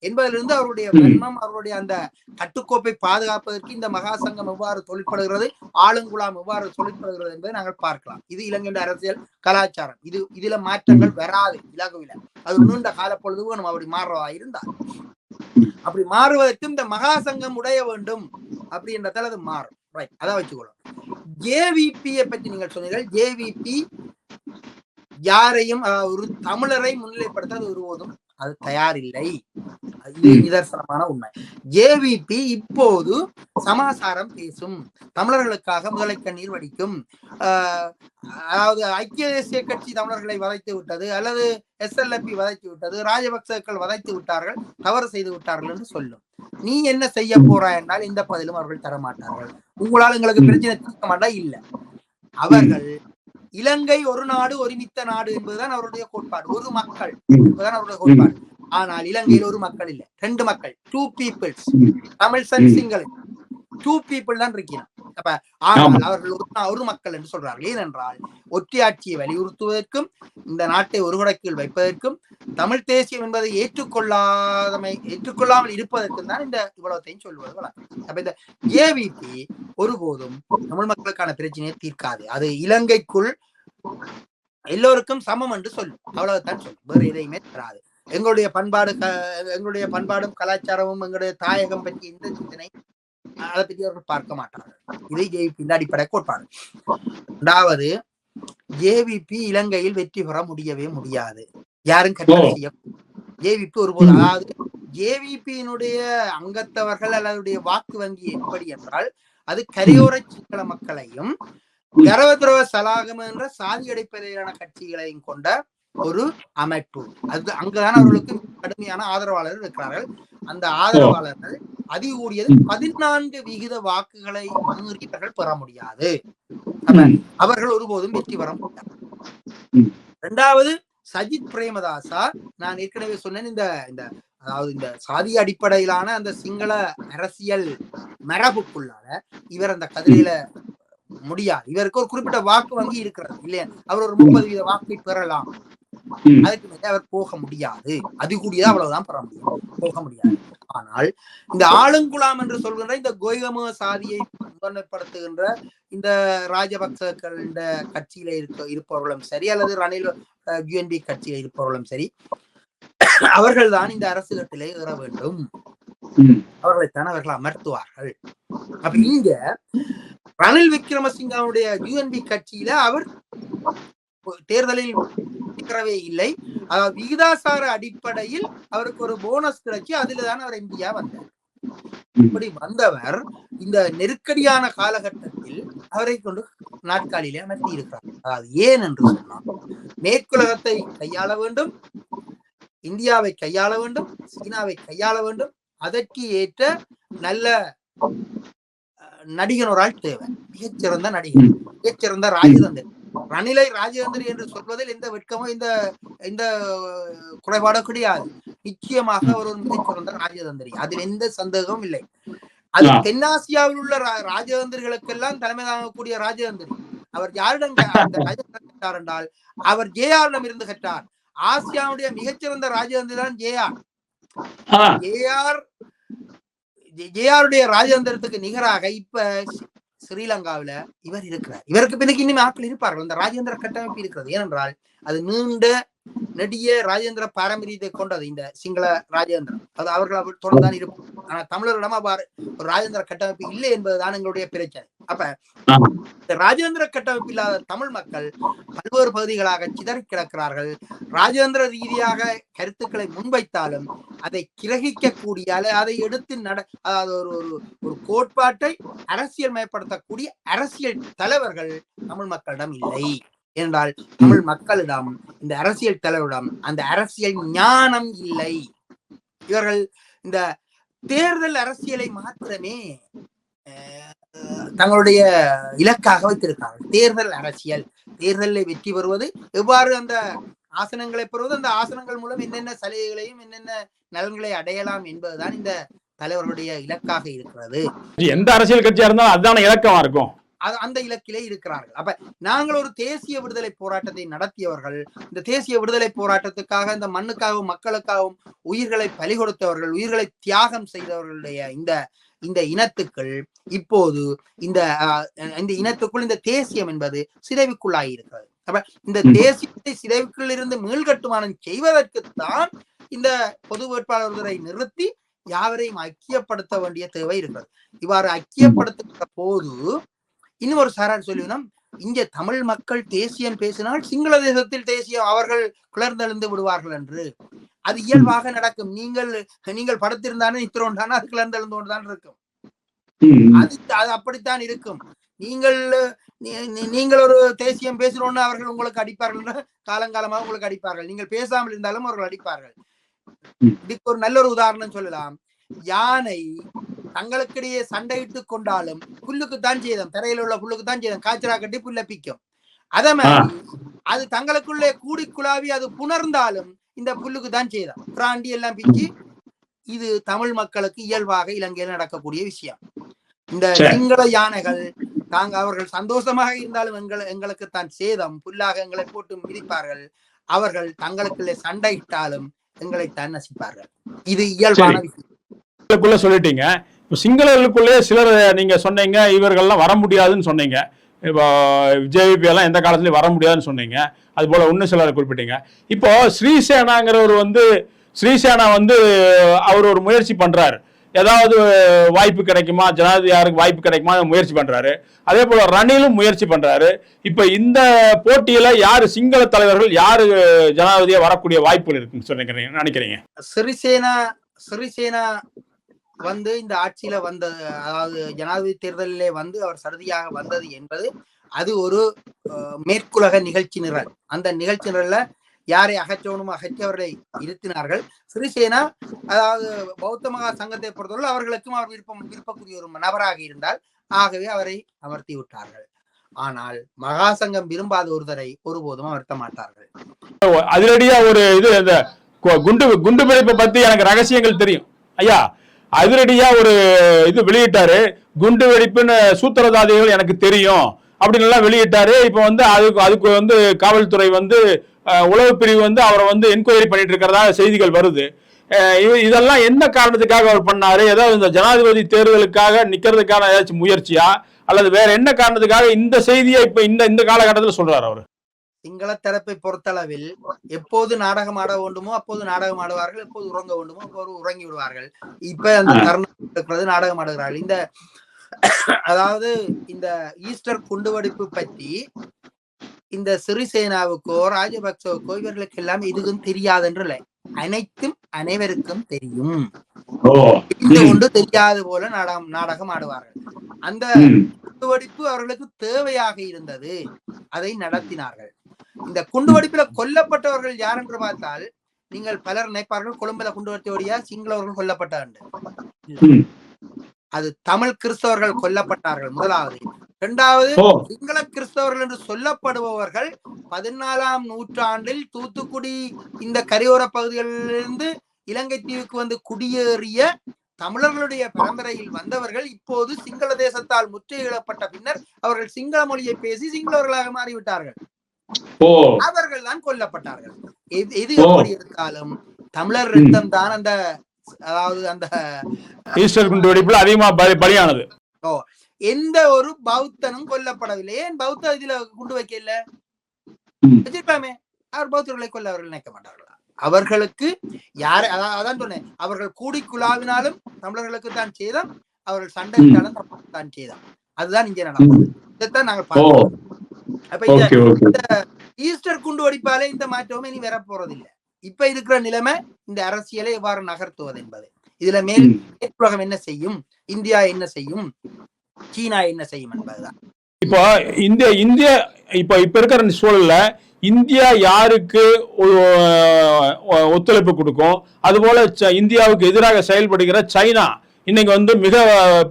என்பதிலிருந்து அவருடைய வன்மம், அவருடைய அந்த கட்டுக்கோப்பை பாதுகாப்பதற்கு இந்த மகாசங்கம் எவ்வாறு தொழிற்படுகிறது, ஆளுங்குலாம் எவ்வாறு தொழிற்படுகிறது என்பதை நாங்கள் பார்க்கலாம். இது இலங்கையின் அரசியல் கலாச்சாரம். இதுல மாற்றங்கள் வராது இலகுவில. அது நீண்ட கால பொழுது நம்ம அப்படி மாறுறதா இருந்தால், அப்படி மாறுவதற்கு இந்த மகாசங்கம் உடைய வேண்டும் அப்படின்றதால அது மாறும். ரைட், அதான் வச்சுக்கொள்ளும். JVP-யை பற்றி நீங்கள் சொன்னீர்கள். JVP யாரையும், ஒரு தமிழரை முன்னிலைப்படுத்த அது ஒருபோதும் அது தயாரில்லை. இது நிதர்சனமான உண்மை. JVP இப்போது சமாசாரம் பேசும், தமிழர்களுக்காக முதலை கண்ணீர் வடிக்கும், அதாவது ஐக்கிய தேசிய கட்சி தமிழர்களை வதைத்து விட்டது, அல்லது SLP வதைத்து விட்டது, ராஜபக்சர்கள் வதைத்து விட்டார்கள், தவறு செய்து விட்டார்கள் என்று சொல்லும். நீ என்ன செய்ய போறாய் என்றால் எந்த பதிலும் அவர்கள் தரமாட்டார்கள். உங்களால் எங்களுக்கு பிரச்சனை தீர்க்க மாட்டா இல்ல. அவர்கள் இலங்கை ஒரு நாடு ஒருமித்த நாடு என்பதுதான் அவருடைய கோட்பாடு. ஒரு மக்கள் என்பதுதான் அவருடைய கோட்பாடு. ஆனால் இலங்கையில் ஒரு மக்கள் இல்ல, 2 மக்கள், 2 peoples, தமிழ் சிங்கள 2 people தான் இருக்கிறார். அப்ப ஆனால் அவர்கள் ஒரு மக்கள் என்று சொல்றார்கள். ஏனென்றால் ஒற்றையாட்சியை வலியுறுத்துவதற்கும் இந்த நாட்டை ஒரு குடைக்குள் வைப்பதற்கும் தமிழ் தேசியம் என்பதை ஏற்றுக்கொள்ளாமல் இருப்பதற்கும் தான் இந்த இவ்வளவுத்தையும் சொல்வது. அப்ப இந்த JVP ஒருபோதும் தமிழ் மக்களுக்கான பிரச்சனையை தீர்க்காது. அது இலங்கைக்குள் எல்லோருக்கும் சமம் என்று சொல்லும், அவ்வளவுதான் சொல்லும், வேறு எதையுமே தராது. எங்களுடைய பண்பாடும் கலாச்சாரமும் எங்களுடைய தாயகம் பற்றி எந்த சிந்தனை அதை பற்றி அவர்கள் பார்க்க மாட்டார்கள். இதை JVP அடிப்படை கோட்பாடு. 2வது, JVP இலங்கையில் வெற்றி பெற முடியவே முடியாது. யாரும் கட்டளை செய்ய JVP ஒருபோது, அதாவது JVP-யினுடைய அங்கத்தவர்கள் அல்லது வாக்கு வங்கி எப்படி என்றால் அது கரையோர சிங்கள மக்களையும் கரவத்ரவ சலாகம் என்ற சாதி அடிப்படையிலான கட்சிகளையும் கொண்ட ஒரு அமைப்பு. அது அங்குதான் அவர்களுக்கு கடுமையான ஆதரவாளர்கள் இருக்கிறார்கள். அந்த ஆதரவாளர்கள் அதிகூடியது 14% வாக்குகளை மீறியவர்கள் பெற முடியாது. அவர்கள் ஒருபோதும் வெற்றி பெற முடியாது. 2வது, சஜித் பிரேமதாசா, நான் ஏற்கனவே சொன்னேன், அதாவது இந்த சாதி அடிப்படையிலான அந்த சிங்கள அரசியல் மரபுக்குள்ளால இவர் அந்த கதிரையில முடியாது. இவருக்கு ஒரு குறிப்பிட்ட வாக்கு வங்கி இருக்கிறது இல்லையா? அவர் ஒரு 30% வாக்கை பெறலாம், அதுக்கு மேலே அவர் போக முடியாது. அது கூடியதான் அவ்வளவுதான் பெற முடியும், போக முடியாது. ஆனால் இந்த ஆளுங்குலாம் என்று சொல்கின்ற இந்த கோயம சாதியை முன்னிலைப்படுத்துகின்ற இந்த ராஜபக்சர்கள் கட்சியில இருப்பவர்களும் சரி, அல்லது ரணில் UNP கட்சியில இருப்பவர்களும் சரி, அவர்கள் தான் இந்த அரசு கட்டிலே ஏற வேண்டும், அவர்களைத்தான் அவர்கள் அமர்த்துவார்கள். அப்ப இங்க ரணில் விக்ரமசிங்கனுடைய UNP கட்சியில அவர் தேர்தலில் நிற்கவே இல்லை. அதாவது விகிதாசார அடிப்படையில் அவருக்கு ஒரு போனஸ் கிடைச்சி அதுலதான் அவர் இந்தியா வந்தார். இப்படி வந்தவர் இந்த நெருக்கடியான காலகட்டத்தில் அவரை கொண்டு நாட்காலிலே அமர்த்தி இருக்கிறார். அதாவது ஏன் என்று சொன்னால், மேற்குலகத்தை கையாள வேண்டும், இந்தியாவை கையாள வேண்டும், சீனாவை கையாள வேண்டும், அதற்கு ஏற்ற நல்ல நடிகன் ஒரு ஆள் தேவை, மிகச்சிறந்த நடிகன், மிகச்சிறந்த ராஜதந்திரி. ரணிலை ராஜதந்திரி என்று சொல்வதில் எந்த வெட்கமோ இந்த குறைபாடோ கிடையாது. நிச்சயமாக அவர் ஒரு மிகச்சிறந்த ராஜதந்திரி, அதில் எந்த சந்தேகமும் இல்லை. அது தென்னாசியாவில் உள்ள ராஜதந்திரிகளுக்கெல்லாம் தலைமை தாங்கக்கூடிய ராஜதந்திரி. அவர் யாரிடம் கற்றார் என்றால் அவர் JR இருந்து கற்றார். ஆசியாவுடைய மிகச்சிறந்த ராஜதந்திரி தான் JR. JR-உடைய ராஜதந்திரத்துக்கு நிகராக இப்ப ஸ்ரீலங்காவில இவர் இருக்கிறார். இவருக்கு பின்னுக்கு இன்னும் ஆட்கள் இருப்பார்கள். அந்த ராஜேந்திர கட்டமைப்பு இருக்கிறது. ஏனென்றால் அது நீண்ட நெடிய ராஜேந்திர பாரம்பரியத்தை கொண்டது இந்த சிங்கள ராஜேந்திரம். அது அவர்கள் தொடர்ந்துதான் இருக்கும். ஆனா தமிழரிடம் அவ்வாறு ஒரு ராஜேந்திர கட்டமைப்பு இல்லை என்பதுதான் எங்களுடைய பிரச்சனை. அப்ப இந்த ராஜேந்திர கட்டமைப்பு இல்லாத தமிழ் மக்கள் பல்வேறு பகுதிகளாக சிதறி கிடக்கிறார்கள். ராஜேந்திர ரீதியாக கருத்துக்களை முன்வைத்தாலும் அதை கிரகிக்கக்கூடிய அதை எடுத்து அதாவது ஒரு கோட்பாட்டை அரசியல் மயப்படுத்தக்கூடிய அரசியல் தலைவர்கள் தமிழ் மக்களிடம் இல்லை. என்றால் தமிழ் மக்களிடம் இந்த அரசியல் தலைவரிடம் அந்த அரசியல் ஞானம் இல்லை. இவர்கள் இந்த தேர்தல் அரசியலை மாத்திரமே தங்களுடைய இலக்காக வைத்திருக்கிறார்கள். தேர்தல் அரசியல், தேர்தலில் வெற்றி பெறுவது, எவ்வாறு அந்த ஆசனங்களை பெறுவது, அந்த ஆசனங்கள் மூலம் என்னென்ன சலுகைகளையும் என்னென்ன நலன்களை அடையலாம் என்பதுதான் இந்த தலைவர்களுடைய இலக்காக இருக்கிறது. எந்த அரசியல் கட்சியா இருந்தாலும் அதுதான இலக்கமா இருக்கும். அந்த இலக்கிலே இருக்கிறார்கள். அப்ப நாங்கள் ஒரு தேசிய விடுதலை போராட்டத்தை நடத்தியவர்கள், இந்த தேசிய விடுதலை போராட்டத்துக்காக இந்த மண்ணுக்காகவும் மக்களுக்காகவும் உயிர்களை பலி கொடுத்தவர்கள், உயிர்களை தியாகம் செய்தவர்களுடைய இந்த இனத்துக்கள் இப்போது இந்த இனத்துக்குள் இந்த தேசியம் என்பது சிதைவுக்குள்ளாகி இருக்கிறது. அப்ப இந்த தேசியத்தை சிதைவுக்குள் இருந்து மீள்கட்டுமானம் செய்வதற்குத்தான் இந்த பொது வேட்பாளர்களை நிறுத்தி யாவரையும் ஐக்கியப்படுத்த வேண்டிய தேவை இருக்கிறது. இவ்வாறு ஐக்கியப்படுத்துகிற போது இன்னும் ஒரு சாரார் சொல்லினோம், இங்க தமிழ் மக்கள் தேசியம் பேசினால் சிங்கள தேசத்தில் தேசியம் அவர்கள் கிளர்ந்தெழுந்து விடுவார்கள் என்று. அது இயல்பாக நடக்கும். நீங்கள் படுத்திருந்தானே இத்திரோண்டான அது கிளர்ந்தெழுந்து கொண்டுதான் இருக்கும். அது அப்படித்தான் இருக்கும். நீங்கள் ஒரு தேசியம் பேசுறோன்னு அவர்கள் உங்களுக்கு அடிப்பார்கள், காலங்காலமாக உங்களுக்கு அடிப்பார்கள். நீங்கள் பேசாமல் இருந்தாலும் அவர்கள் அடிப்பார்கள். இதுக்கு ஒரு நல்ல ஒரு உதாரணம் சொல்லலாம். யானை தங்களுக்கிடையே சண்டையிட்டுக் கொண்டாலும் புல்லுக்குத்தான் செய்தோம், தரையில் உள்ள புல்லுக்குத்தான் செய்தோம், காய்ச்சலா கட்டி புல்ல பிக்கும். அதே மாதிரி அது தங்களுக்குள்ளே கூடி குழாவி அது புணர்ந்தாலும் இந்த புல்லுக்கு தான் செய்தோம், பிராண்டி எல்லாம் பிச்சு. இது தமிழ் மக்களுக்கு இயல்பாக இலங்கையில் நடக்கக்கூடிய விஷயம். இந்த சிங்கள யானைகள் அவர்கள் சந்தோஷமாக இருந்தாலும் எங்களுக்கு தான் சேதம், புல்லாக எங்களை போட்டு மிதிப்பார்கள். அவர்கள் தங்களுக்குள்ளே சண்டையிட்டாலும் எங்களைத்தான் நசிப்பார்கள். இது இயல்பான விஷயம். சொல்லிட்டீங்க. சிங்களர்களுக்குள்ளே சிலர் நீங்க சொன்னீங்க இவர்கள்லாம் வர முடியாதுன்னு சொன்னீங்க. இப்போ ஜேவிபி எல்லாம் எந்த காலத்துலயும் வர முடியாதுன்னு சொன்னீங்க. அது போல இன்னும் சிலர் குறிப்பிட்டீங்க. இப்போ ஸ்ரீசேனாங்கிறவர் ஸ்ரீசேனா அவர் ஒரு முயற்சி பண்றாரு. ஏதாவது வாய்ப்பு கிடைக்குமா, ஜனாதிபதி யாருக்கு வாய்ப்பு கிடைக்குமா முயற்சி பண்றாரு. அதே போல ரணிலும் முயற்சி பண்றாரு. இப்ப இந்த போட்டியில யாரு சிங்கள தலைவர்கள் யாரு ஜனாதிபதியா வரக்கூடிய வாய்ப்புகள் இருக்குன்னு நினைக்கிறீங்க? சிறிசேனா இந்த ஆட்சியில வந்தது, அதாவது ஜனாதிபதி தேர்தலிலே அவர் சடுதியாக வந்தது என்பது அது ஒரு மேற்குலக நிகழ்ச்சி நிரல். அந்த நிகழ்ச்சி நிரல்ல யாரை அகற்றணுமோ அகற்றி அவர்களை இருத்தினார்கள். சிறிசேனா அதாவது பௌத்த மகா சங்கத்தை பொறுத்தவரை அவர்களுக்கும் அவர் விருப்பக்கூடிய ஒரு நபராக இருந்தால், ஆகவே அவரை அமர்த்தி விட்டார்கள். ஆனால் மகா சங்கம் விரும்பாத ஒருவரை ஒருபோதும் அமர்த்த மாட்டார்கள். அதிரடியா ஒரு குண்டு வெடிப்பை பத்தி எனக்கு ரகசியங்கள் தெரியும் ஐயா. அதிரடியா ஒரு வெளியிட்டாரு. குண்டு வெடிப்புன்னு சூத்திரதாதிகள் எனக்கு தெரியும் அப்படின்னு எல்லாம் வெளியிட்டாரு. இப்ப அதுக்கு காவல்துறை உளவு பிரிவு அவரை என்கொயரி பண்ணிட்டு இருக்கிறதா செய்திகள் வருது. இதெல்லாம் என்ன காரணத்துக்காக அவர் பண்ணாரு? ஏதாவது இந்த ஜனாதிபதி தேர்தலுக்காக நிக்கிறதுக்கான ஏதாச்சும் முயற்சியா அல்லது வேற என்ன காரணத்துக்காக இந்த செய்தியை இப்ப இந்த காலகட்டத்தில் சொல்றாரு அவரு? சிங்கள தரப்பை பொறுத்தளவில் எப்போது நாடகம் ஆட வேண்டுமோ அப்போது நாடகம் ஆடுவார்கள், எப்போது உறங்க வேண்டுமோ அப்போது உறங்கி விடுவார்கள். இப்ப அந்த தருணம் நாடகம் ஆடுகிறார்கள். அதாவது இந்த ஈஸ்டர் குண்டுவெடிப்பு பற்றி இந்த சிறிசேனாவுக்கோ ராஜபக்சவுக்கோ இவர்களுக்கு எல்லாம் இதுக்கும் தெரியாதென்று இல்லை, அனைத்தும் அனைவருக்கும் தெரியும். ஒன்று தெரியாது போல நாடகம் ஆடுவார்கள். அந்த குண்டுவெடிப்பு அவர்களுக்கு தேவையாக இருந்தது, அதை நடத்தினார்கள். இந்த குண்டுவெடிப்புல கொல்லப்பட்டவர்கள் யார் என்று பார்த்தால் நீங்கள் பலர் நினைப்பார்கள் கொழும்புல குண்டுவெடிப்போடியா சிங்களவர்கள் கொல்லப்பட்டார்கள். அது தமிழ் கிறிஸ்தவர்கள் கொல்லப்பட்டார்கள் முதலாவது. இரண்டாவது, சிங்கள கிறிஸ்தவர்கள் என்று சொல்லப்படுபவர்கள் 14ஆம் நூற்றாண்டில் தூத்துக்குடி இந்த கரையோர பகுதிகளிலிருந்து இலங்கை தீவுக்கு குடியேறிய தமிழர்களுடைய பரம்பரையில் வந்தவர்கள் இப்போது சிங்கள தேசத்தால் முற்றுகையிடப்பட்ட பின்னர் அவர்கள் சிங்கள மொழியை பேசி சிங்களவர்களாக மாறிவிட்டார்கள். அவர்கள் தான் கொல்லப்பட்டார்கள். எது எப்படி இருந்தாலும் தமிழர் ரத்தம் தான் அந்த ஈஸ்டர் குண்டுவெடிப்புல அதிகமா பலியானது. எந்த ஒரு பௌத்தனும் கொல்லப்படவில்லை. ஏன் பௌத்த இதுல குண்டு வைக்கல? வச்சிருக்கலாமே. அவர் பௌத்தர்களை கொல்ல அவர்கள் நினைக்க மாட்டார்களா? அவர்களுக்கு யாரை அதான் சொன்னேன், அவர்கள் கூடி குழாவினாலும் தமிழர்களுக்கு தான் சேதம், அவர்கள் சண்டையிட்டாலும் தமிழர்களுக்கு தான் சேதம். அதுதான் இங்கே நடந்தது. இதைத்தான் நாங்கள் பார்க்கிறோம். அப்ப இந்த ஈஸ்டர் குண்டு வெடிப்பாலே இந்த மாற்றமே இனி வரப்போறதில்லை. இப்ப இருக்கிற நிலைமை இந்த அரசியலை எவ்வாறு நகர்த்துவது என்பது. இதுல மேற்குலகம் என்ன செய்யும், இந்தியா என்ன செய்யும், சீனா என்ன செய்யும் என்பதுதான். இப்போ இந்தியா இப்ப இருக்கிற சூழல்ல இந்தியா யாருக்கு ஒத்துழைப்பு கொடுக்கும்? அதுபோல இந்தியாவுக்கு எதிராக செயல்படுகிற சைனா இன்னைக்கு வந்து மிக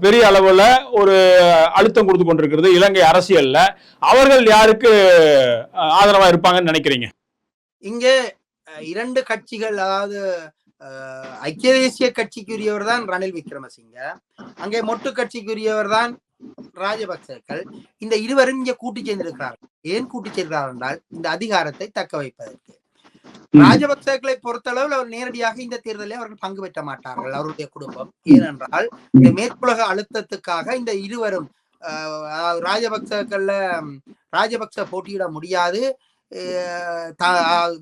பெரிய அளவுல ஒரு அழுத்தம் கொடுத்து கொண்டிருக்கிறது இலங்கை அரசியல்ல. அவர்கள் யாருக்கு ஆதரவா இருப்பாங்கன்னு நினைக்கிறீங்க? இங்கே இரண்டு கட்சிகள், அதாவது ஐக்கிய தேசிய கட்சிக்குரியவர் தான் ரணில் விக்ரமசிங்க, அங்கே மொட்டு கட்சிக்குரியவர் தான் ராஜபக்சர்கள். இந்த இருவரும் இங்கே கூட்டி சேர்ந்திருக்கிறார்கள். ஏன் கூட்டி சேர்க்கிறார்கள் என்றால் இந்த அதிகாரத்தை தக்க வைப்பதற்கு. ராஜபக்சர்களை பொறுத்தளவில் அவர் நேரடியாக இந்த தேர்தலில் அவர்கள் பங்கு பெற்ற மாட்டார்கள், அவருடைய குடும்பம். ஏனென்றால் இந்த மேற்குலக அழுத்தத்துக்காக இந்த இருவரும் ராஜபக்ச போட்டியிட முடியாது,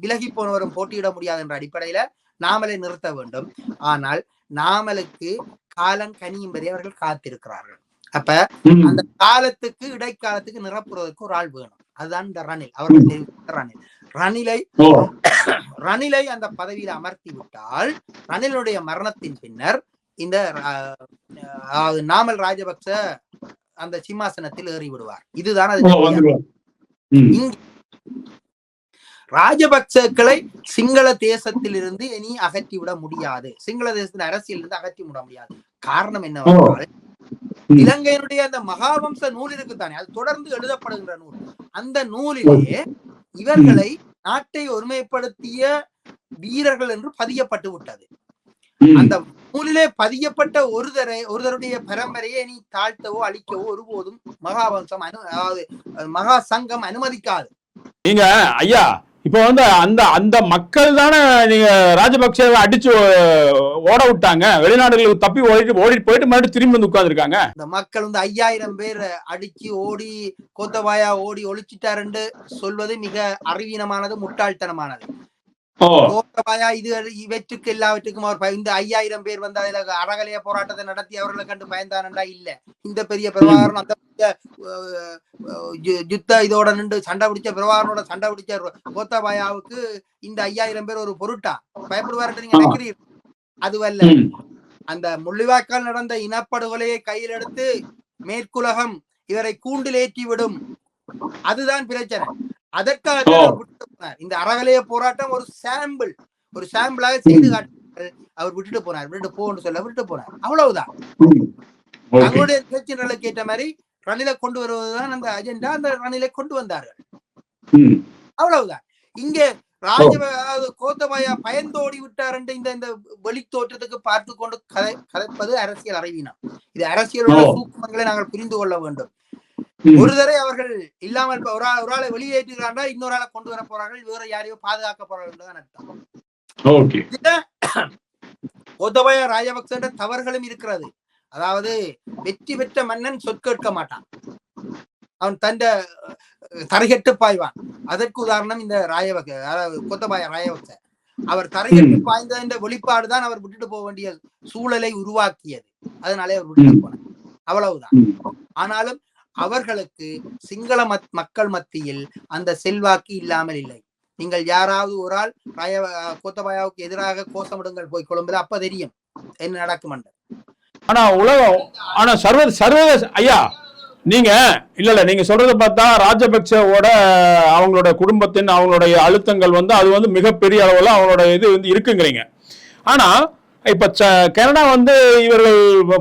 விலகி போனவரும் போட்டியிட முடியாது என்ற அடிப்படையில நாமலை நிறுத்த வேண்டும். ஆனால் நாமலுக்கு காலம் கனியும் வரை அவர்கள் காத்திருக்கிறார்கள். அப்ப அந்த காலத்துக்கு இடைக்காலத்துக்கு நிரப்புறதுக்கு ஒரு ஆள் வேணும். அதுதான் இந்த ரணில். அவர்கள் தெரிவித்த ரணிலை அந்த பதவியில அமர்த்தி விட்டால் ரணிலுடைய மரணத்தின் பின்னர் இந்த நாமல் ராஜபக்ச அந்த சிம்மாசனத்தில் ஏறி விடுவார். இதுதான் அது. ராஜபக்சக்களை சிங்கள தேசத்திலிருந்து இனி அகற்றிவிட முடியாது, சிங்கள தேசத்தின் அரசியலிருந்து அகற்றி விட முடியாது. காரணம் என்னவென்றால் இலங்கையினுடைய அந்த மகாவம்ச நூல் இருக்குத்தானே, அது தொடர்ந்து எழுதப்படுகின்ற நூல். அந்த நூலிலே இவர்களை நாட்டை ஒருமைப்படுத்திய வீரர்கள் என்று பதியப்பட்டு விட்டது. அந்த நூலிலே பதியப்பட்ட ஒருவருடைய பரம்பரையை நீ தாழ்த்தவோ அழிக்கவோ ஒருபோதும் மகாவம்சம் அதாவது மகா சங்கம் அனுமதிக்காது. நீங்க ஐயா இப்ப வந்து அந்த மக்கள் தானே நீங்க ராஜபக்சேவை அடிச்சு ஓட விட்டாங்க, வெளிநாடுகளுக்கு தப்பி ஓடி போயிட்டு மறுபடியும் திரும்பி வந்து உட்கார்ந்துருக்காங்க. இந்த மக்கள் வந்து 5000 பேர் அடிச்சு ஓடி கோத்தபாயா ஓடி ஒழிச்சிட்டாருன்னு சொல்வது மிக அறிவீனமானது, முட்டாள்தனமானது. கோத்தபாயா இது இவற்றுக்கு எல்லாவற்றுக்கும் அவர் இந்த 5000 பேர் வந்து அதுல அறகலைய போராட்டத்தை நடத்தி அவர்களை கண்டு பயந்தானண்டா இல்ல. இந்த பெரிய பிரபாகரன் அந்த யுத்த இதோட நின்று சண்டை பிடிச்ச பிரபாகரனோட சண்டை பிடிச்ச கோத்தபாயாவுக்கு இந்த 5000 பேர் ஒரு பொருட்டா பயப்படுவார் நீங்க நினைக்கிறீர்கள்? அதுவல்ல. அந்த முள்ளிவாய்க்கால் நடந்த இனப்படுகொலையை கையில் எடுத்து மேற்குலகம் இவரை கூண்டில் ஏற்றி விடும், அதுதான் பிரச்சனை. அதற்காக இந்த அறகலைய போராட்டம் ஒரு சாம்பிளாக செய்து காட்டுங்கள். அவர் விட்டுட்டு போனார், அவ்வளவுதான். தங்களுடைய பிரச்சனைகளுக்கு ஏற்ற மாதிரி ரணிலை கொண்டு வருவதுதான் அந்த அஜெண்டா. அந்த ரணிலை கொண்டு வந்தார்கள், அவ்வளவுதான். இங்கே கோத்தபாயா பயந்தோடி விட்டார் என்று இந்த வெளி தோற்றத்துக்கு பார்த்து கொண்டு கதைப்பது அரசியல் அறிவீனம். இது அரசியலுடைய சூக்குமங்களை நாங்கள் புரிந்து கொள்ள வேண்டும். ஒரு தடவை அவர்கள் இல்லாமல் ஒரு ஆளை வெளியேற்றுகிறாண்டா இன்னொரு ஆளை கொண்டு வர போறார்கள், வேற யாரையோ பாதுகாக்க போறார்கள் அர்த்தம். கோத்தபாயா ராஜபக்ச தவறுகளும் இருக்கிறது. அதாவது வெற்றி பெற்ற மன்னன் சொற்கேட்க மாட்டான், அவன் தந்த தரைகட்டு பாய்வான். அதற்கு உதாரணம் இந்த கோத்தபாயா ராஜபக்ச. அவர் தரைகட்டு பாய்ந்த இந்த வெளிப்பாடுதான் அவர் விட்டுட்டு போக வேண்டிய சூழலை உருவாக்கியது. அதனாலே அவர் விட்டுட்டு போனார், அவ்வளவுதான். ஆனாலும் அவர்களுக்கு சிங்கள மக்கள் மத்தியில் அந்த செல்வாக்கு இல்லாமல் இல்லை. நீங்கள் யாராவது ஒரு ஆள் கோத்தபாயாவுக்கு எதிராக கோஷமிடுங்கள் போய் கொழும்புல, அப்ப தெரியும் என்ன நடக்கும். ஆனா சர்வதேச ஐயா நீங்க சொல்றத பார்த்தா ராஜபக்சவோட அவங்களோட குடும்பத்தின் அவங்களுடைய அழுத்தங்கள் வந்து அது வந்து மிகப்பெரிய அளவுல அவங்களோட இது வந்து இருக்குங்கிறீங்க. ஆனா இப்ப கனடா வந்து இவர்கள்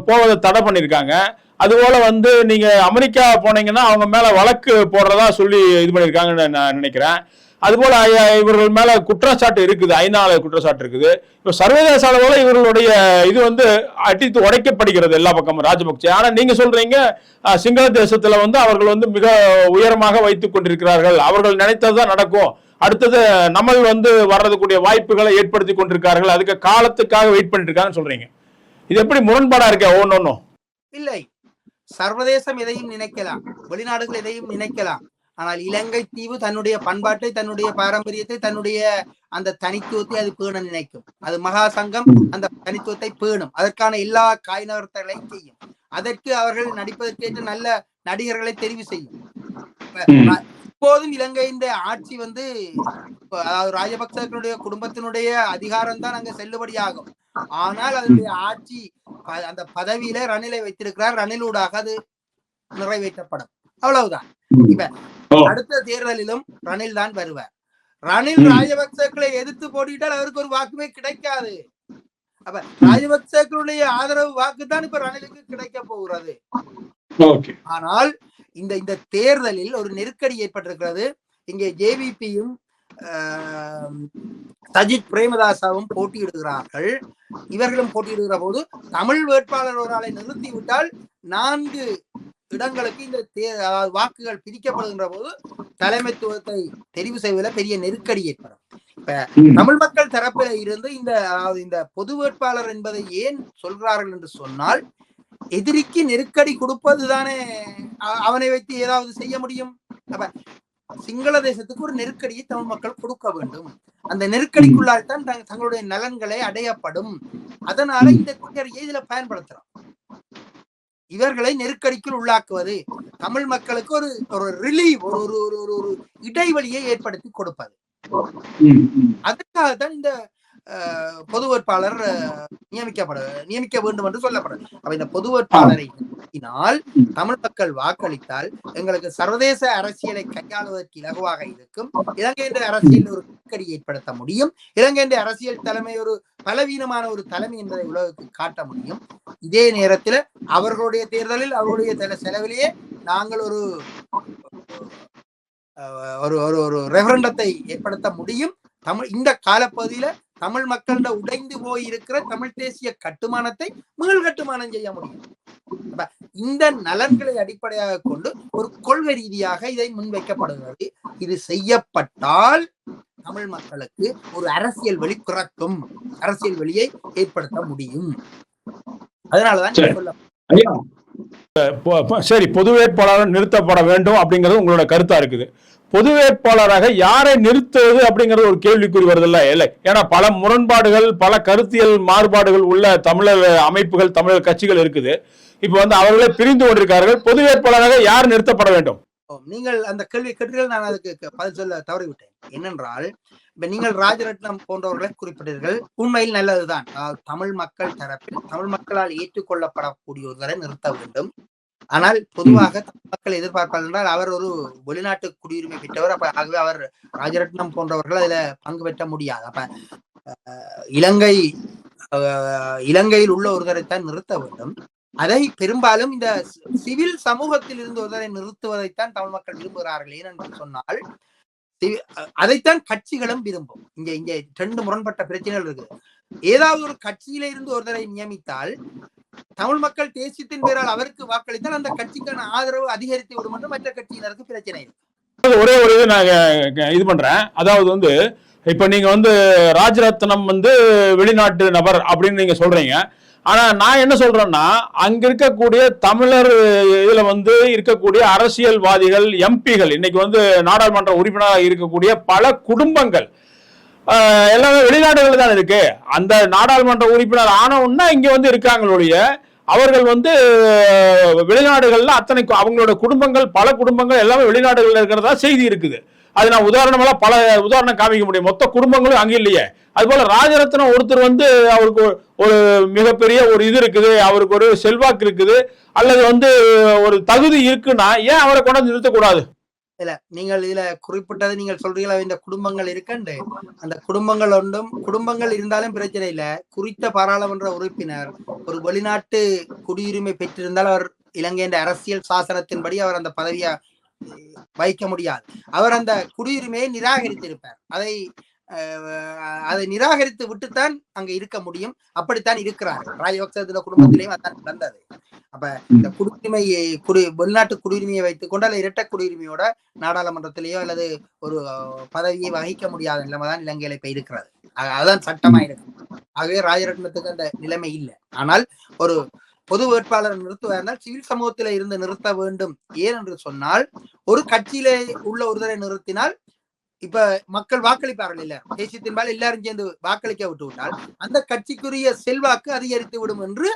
போவதை தடை பண்ணிருக்காங்க. அதுபோல வந்து நீங்க அமெரிக்கா போனீங்கன்னா அவங்க மேல வழக்கு போடுறதா சொல்லி இது பண்ணிருக்காங்கன்னு நான் நினைக்கிறேன். அதுபோல இவர்கள் மேல குற்றச்சாட்டு இருக்குது, ஐநால குற்றச்சாட்டு இருக்குது. இப்ப சர்வதேச அளவுல இவர்களுடைய இது வந்து அடித்து உடைக்கப்படுகிறது எல்லா பக்கமும் ராஜபக்சே. ஆனா நீங்க சொல்றீங்க சிங்கள தேசத்துல வந்து அவர்கள் வந்து மிக உயரமாக வைத்துக் கொண்டிருக்கிறார்கள், அவர்கள் நினைத்ததுதான் நடக்கும், அடுத்தது நம்ம வந்து வர்றதுக்குரிய வாய்ப்புகளை ஏற்படுத்தி கொண்டிருக்கார்கள், அதுக்கு காலத்துக்காக வெயிட் பண்ணிட்டு இருக்காங்கன்னு சொல்றீங்க. இது எப்படி முரண்பாடா இருக்க? ஒன்னொன்னும் இல்லை. சர்வதேசம் எதையும் நினைக்கலாம், வெளிநாடுகள் எதையும் நினைக்கலாம். ஆனால் இலங்கை தீவு தன்னுடைய பண்பாட்டை, தன்னுடைய பாரம்பரியத்தை, தன்னுடைய அந்த தனித்துவத்தை அது பேண நினைக்கும். அது மகா சங்கம் அந்த தனித்துவத்தை பேணும். அதற்கான எல்லா காய் நகர்த்தங்களையும் செய்யும். அதற்கு அவர்கள் நடிப்பதற்கேற்ற நல்ல நடிகர்களை தெரிவு செய்யும். இப்போதும் இலங்கையின் ஆட்சி அதாவது ராஜபக்சர்களுடைய குடும்பத்தினுடைய அதிகாரம் தான் அங்க செல்லுபடியாகும். ஆனால் அதனுடைய ஆட்சி அந்த பதவியில ரணிலை வைத்திருக்கிறார். ரணிலூடாக அது நிறைவேற்றப்படும். அவ்வளவுதான். இப்ப அடுத்த தேர்தலிலும் ரணில் தான் வருவார். ரணில் ராஜபக்சர்களை எதிர்த்து போட்டிட்டால் அவருக்கு ஒரு வாக்குமே கிடைக்காது. அப்ப ராஜபக்சர்களுடைய ஆதரவு வாக்கு தான் இப்ப ரணிலுக்கு கிடைக்க போகிறது. ஆனால் இந்த தேர்தலில் ஒரு நெருக்கடி ஏற்பட்டிருக்கிறது. இங்கே ஜேவிபியும் சஜித் பிரேமதாசாவும் போட்டியிடுகிறார்கள். இவர்களும் போட்டியிடுகிற போது தமிழ் வேட்பாளர் ஒரு ஆளை நிறுத்திவிட்டால் 4 இடங்களுக்கு இந்த வாக்குகள் பிரிக்கப்படுகின்ற போது தலைமைத்துவத்தை தெரிவு செய்வதில் பெரிய நெருக்கடி ஏற்படும். இப்ப தமிழ் மக்கள் தரப்பில இருந்து இந்த பொது வேட்பாளர் என்பதை ஏன் சொல்கிறார்கள் என்று சொன்னால், எதிரிக்கு நெருக்கடி கொடுப்பதுதானே அவனை வைத்து ஏதாவது செய்ய முடியும். அப்ப சிங்கள தேசத்துக்கு ஒரு நெருக்கடியை தமிழ் மக்கள் கொடுக்க வேண்டும். அந்த நெருக்கடிக்குள்ளால் தான் தங்களுடைய நலன்களை அடையப்படும். அதனால இந்த தியரியை இதுல பயன்படுத்துறோம். இவர்களை நெருக்கடிக்குள் உள்ளாக்குவது, தமிழ் மக்களுக்கு ஒரு ரிலீவ், ஒரு இடைவெளியை ஏற்படுத்தி கொடுப்பது. அதற்காகத்தான் இந்த பொது வேட்பாளர் நியமிக்க வேண்டும் என்று சொல்லப்படும். அப்ப இந்த பொது வேட்பாளரை தமிழ் மக்கள் வாக்களித்தால் எங்களுக்கு சர்வதேச அரசியலை கையாளுவதற்கு இலகுவாக இருக்கும். இலங்கையின் அரசியல் ஒரு நெருக்கடி ஏற்படுத்த முடியும். இலங்கையின் அரசியல் தலைமை ஒரு பலவீனமான ஒரு தலைமை என்பதை உலகுக்கு காட்ட முடியும். இதே நேரத்தில் அவர்களுடைய தேர்தலில் அவர்களுடைய செலவிலேயே நாங்கள் ஒரு ரெஃபரண்டத்தை ஏற்படுத்த முடியும். இந்த காலப்பகுதியில தமிழ் மக்களிட உடைந்து போயிருக்கிற தமிழ் தேசிய கட்டுமானத்தை மீள் கட்டுமானம் செய்ய முடியும். இந்த நலன்களை அடிப்படையாக கொண்டு ஒரு கொள்கை ரீதியாக இதை முன்வைக்கப்படுகிறது. இது செய்யப்பட்டால் தமிழ் மக்களுக்கு ஒரு அரசியல் வழி பிறக்கும், அரசியல் வழியை ஏற்படுத்த முடியும். அதனாலதான் சரி, பொது வேட்பாளர் நிறுத்தப்பட வேண்டும் அப்படிங்கிறது உங்களோட கருத்தா இருக்குது. பொது வேட்பாளராக யாரை நிறுத்துவது அப்படிங்கிறது ஒரு கேள்விக்குறி வருதில்ல? இல்லை, ஏன்னா பல முரண்பாடுகள், பல கருத்தியல் மாறுபாடுகள் உள்ள தமிழர் அமைப்புகள், தமிழர் கட்சிகள் இருக்குது. இப்ப அவர்களே பிரிந்து கொண்டிருக்கார்கள். பொது வேட்பாளராக யார் நிறுத்தப்பட வேண்டும்? நீங்கள் அந்த கேள்வி கேட்டீர்கள், நான் அதுக்கு பதில் சொல்ல தவறிவிட்டேன். என்னென்றால், இப்ப நீங்கள் ராஜரட்னம் போன்றவர்களை குறிப்பிட்டீர்கள். உண்மையில் நல்லதுதான். தமிழ் மக்கள் தரப்பில் தமிழ் மக்களால் ஏற்றுக்கொள்ளப்படக்கூடிய ஒருவரை நிறுத்த வேண்டும். ஆனால் பொதுவாக மக்கள் எதிர்பார்ப்பார்கள் என்றால் அவர் ஒரு வெளிநாட்டு குடியுரிமை பெற்றவர். அப்ப ஆகவே அவர் ராஜரட்னம் போன்றவர்கள் அதுல பங்கு பெற்ற முடியாது. அப்ப இலங்கையில் உள்ள ஒருவரைத்தான் நிறுத்த வேண்டும். அதை பெரும்பாலும் இந்த சிவில் சமூகத்தில் இருந்து ஒருவரை நிறுத்துவதைத்தான் தமிழ் மக்கள் விரும்புகிறார்கள். ஏனென்று சொன்னால் அதைத்தான் கட்சிகளும் விரும்பும். இங்க 2 முரண்பட்ட பிரச்சனைகள் இருக்கு. ஏதாவது ஒரு கட்சியில இருந்து ஒருவரை நியமித்தால் தமிழ் மக்கள் தேசியத்தின் பேரால் அவருக்கு வாக்களித்தால் அந்த கட்சிக்கான ஆதரவு அதிகரித்து விடும் என்று மற்ற கட்சியினருக்கு பிரச்சனை இருக்கு. ஒரே ஒரு இது நான் இது பண்றேன். அதாவது இப்ப நீங்க ராஜரத்னம் வெளிநாட்டு நபர் அப்படின்னு நீங்க சொல்றீங்க. ஆனா நான் என்ன சொல்றேன்னா, அங்க இருக்கக்கூடிய தமிழர் இதுல இருக்கக்கூடிய அரசியல்வாதிகள், எம்பிகள், இன்னைக்கு நாடாளுமன்ற உறுப்பினராக இருக்கக்கூடிய பல குடும்பங்கள் எல்லாமே வெளிநாடுகள் தான் இருக்கு. அந்த நாடாளுமன்ற உறுப்பினர் ஆனவுன்னா இங்க இருக்காங்களுடைய அவர்கள் வெளிநாடுகள்ல அத்தனை அவங்களோட குடும்பங்கள், பல குடும்பங்கள் எல்லாமே வெளிநாடுகள்ல இருக்கிறதா செய்தி இருக்குது. அது நான் உதாரணமெல்லாம் பல உதாரணம் காமிக்க முடியும். மொத்த குடும்பங்களும் அங்க இல்லையே. அது போல ராஜரத்னம் ஒருத்தர் அவருக்கு ஒரு மிகப்பெரிய ஒரு இது இருக்குது, அவருக்கு ஒரு செல்வாக்கு இருக்குது, அல்லது ஒரு தகுதி இருக்குன்னா ஏன் அவரை கொண்டாந்து நிறுத்தக்கூடாது? இல்ல, நீங்கள் இதுல குறிப்பிட்டது நீங்கள் சொல்றீங்களா, இந்த குடும்பங்கள் இருக்கண்டு. அந்த குடும்பங்கள் இருந்தாலும் பிரச்சனை இல்ல. குறித்த பாராளுமன்ற உறுப்பினர் ஒரு வெளிநாட்டு குடியுரிமை பெற்றிருந்தால் அவர் இலங்கையின் அரசியல் சாசனத்தின்படி அவர் அந்த பதவியை வைக்க முடியாது. அவர் அந்த குடியுரிமையை நிராகரித்திருப்பார். அதை நிராகரித்து விட்டுத்தான் அங்க இருக்க முடியும். அப்படித்தான் இருக்கிறார். ராஜபக்ச குடும்பத்திலையும் அதான் நடந்தது. அப்ப இந்த வெளிநாட்டு குடியுரிமையை வைத்துக் கொண்டு அல்லது இரட்டை குடியுரிமையோட நாடாளுமன்றத்திலேயோ அல்லது ஒரு பதவியை வகிக்க முடியாத நிலைமைதான் இலங்கையில இப்ப இருக்கிறது. அதான் சட்டமா இருக்கு. ஆகவே ராஜரட்னத்துக்கு அந்த நிலைமை இல்லை. ஆனால் ஒரு பொது வேட்பாளரை நிறுத்துவார் சிவில் சமூகத்தில இருந்து நிறுத்த வேண்டும். ஏன் என்று சொன்னால், ஒரு கட்சியிலே உள்ள ஒருவரை நிறுத்தினால் இப்ப மக்கள் வாக்களிப்பார்கள் இல்ல, தேசியத்தின்பால் எல்லாரும் சேர்ந்து வாக்களிக்க விட்டு விட்டால் அந்த கட்சிக்குரிய செல்வாக்கு அதிகரித்து விடும் என்று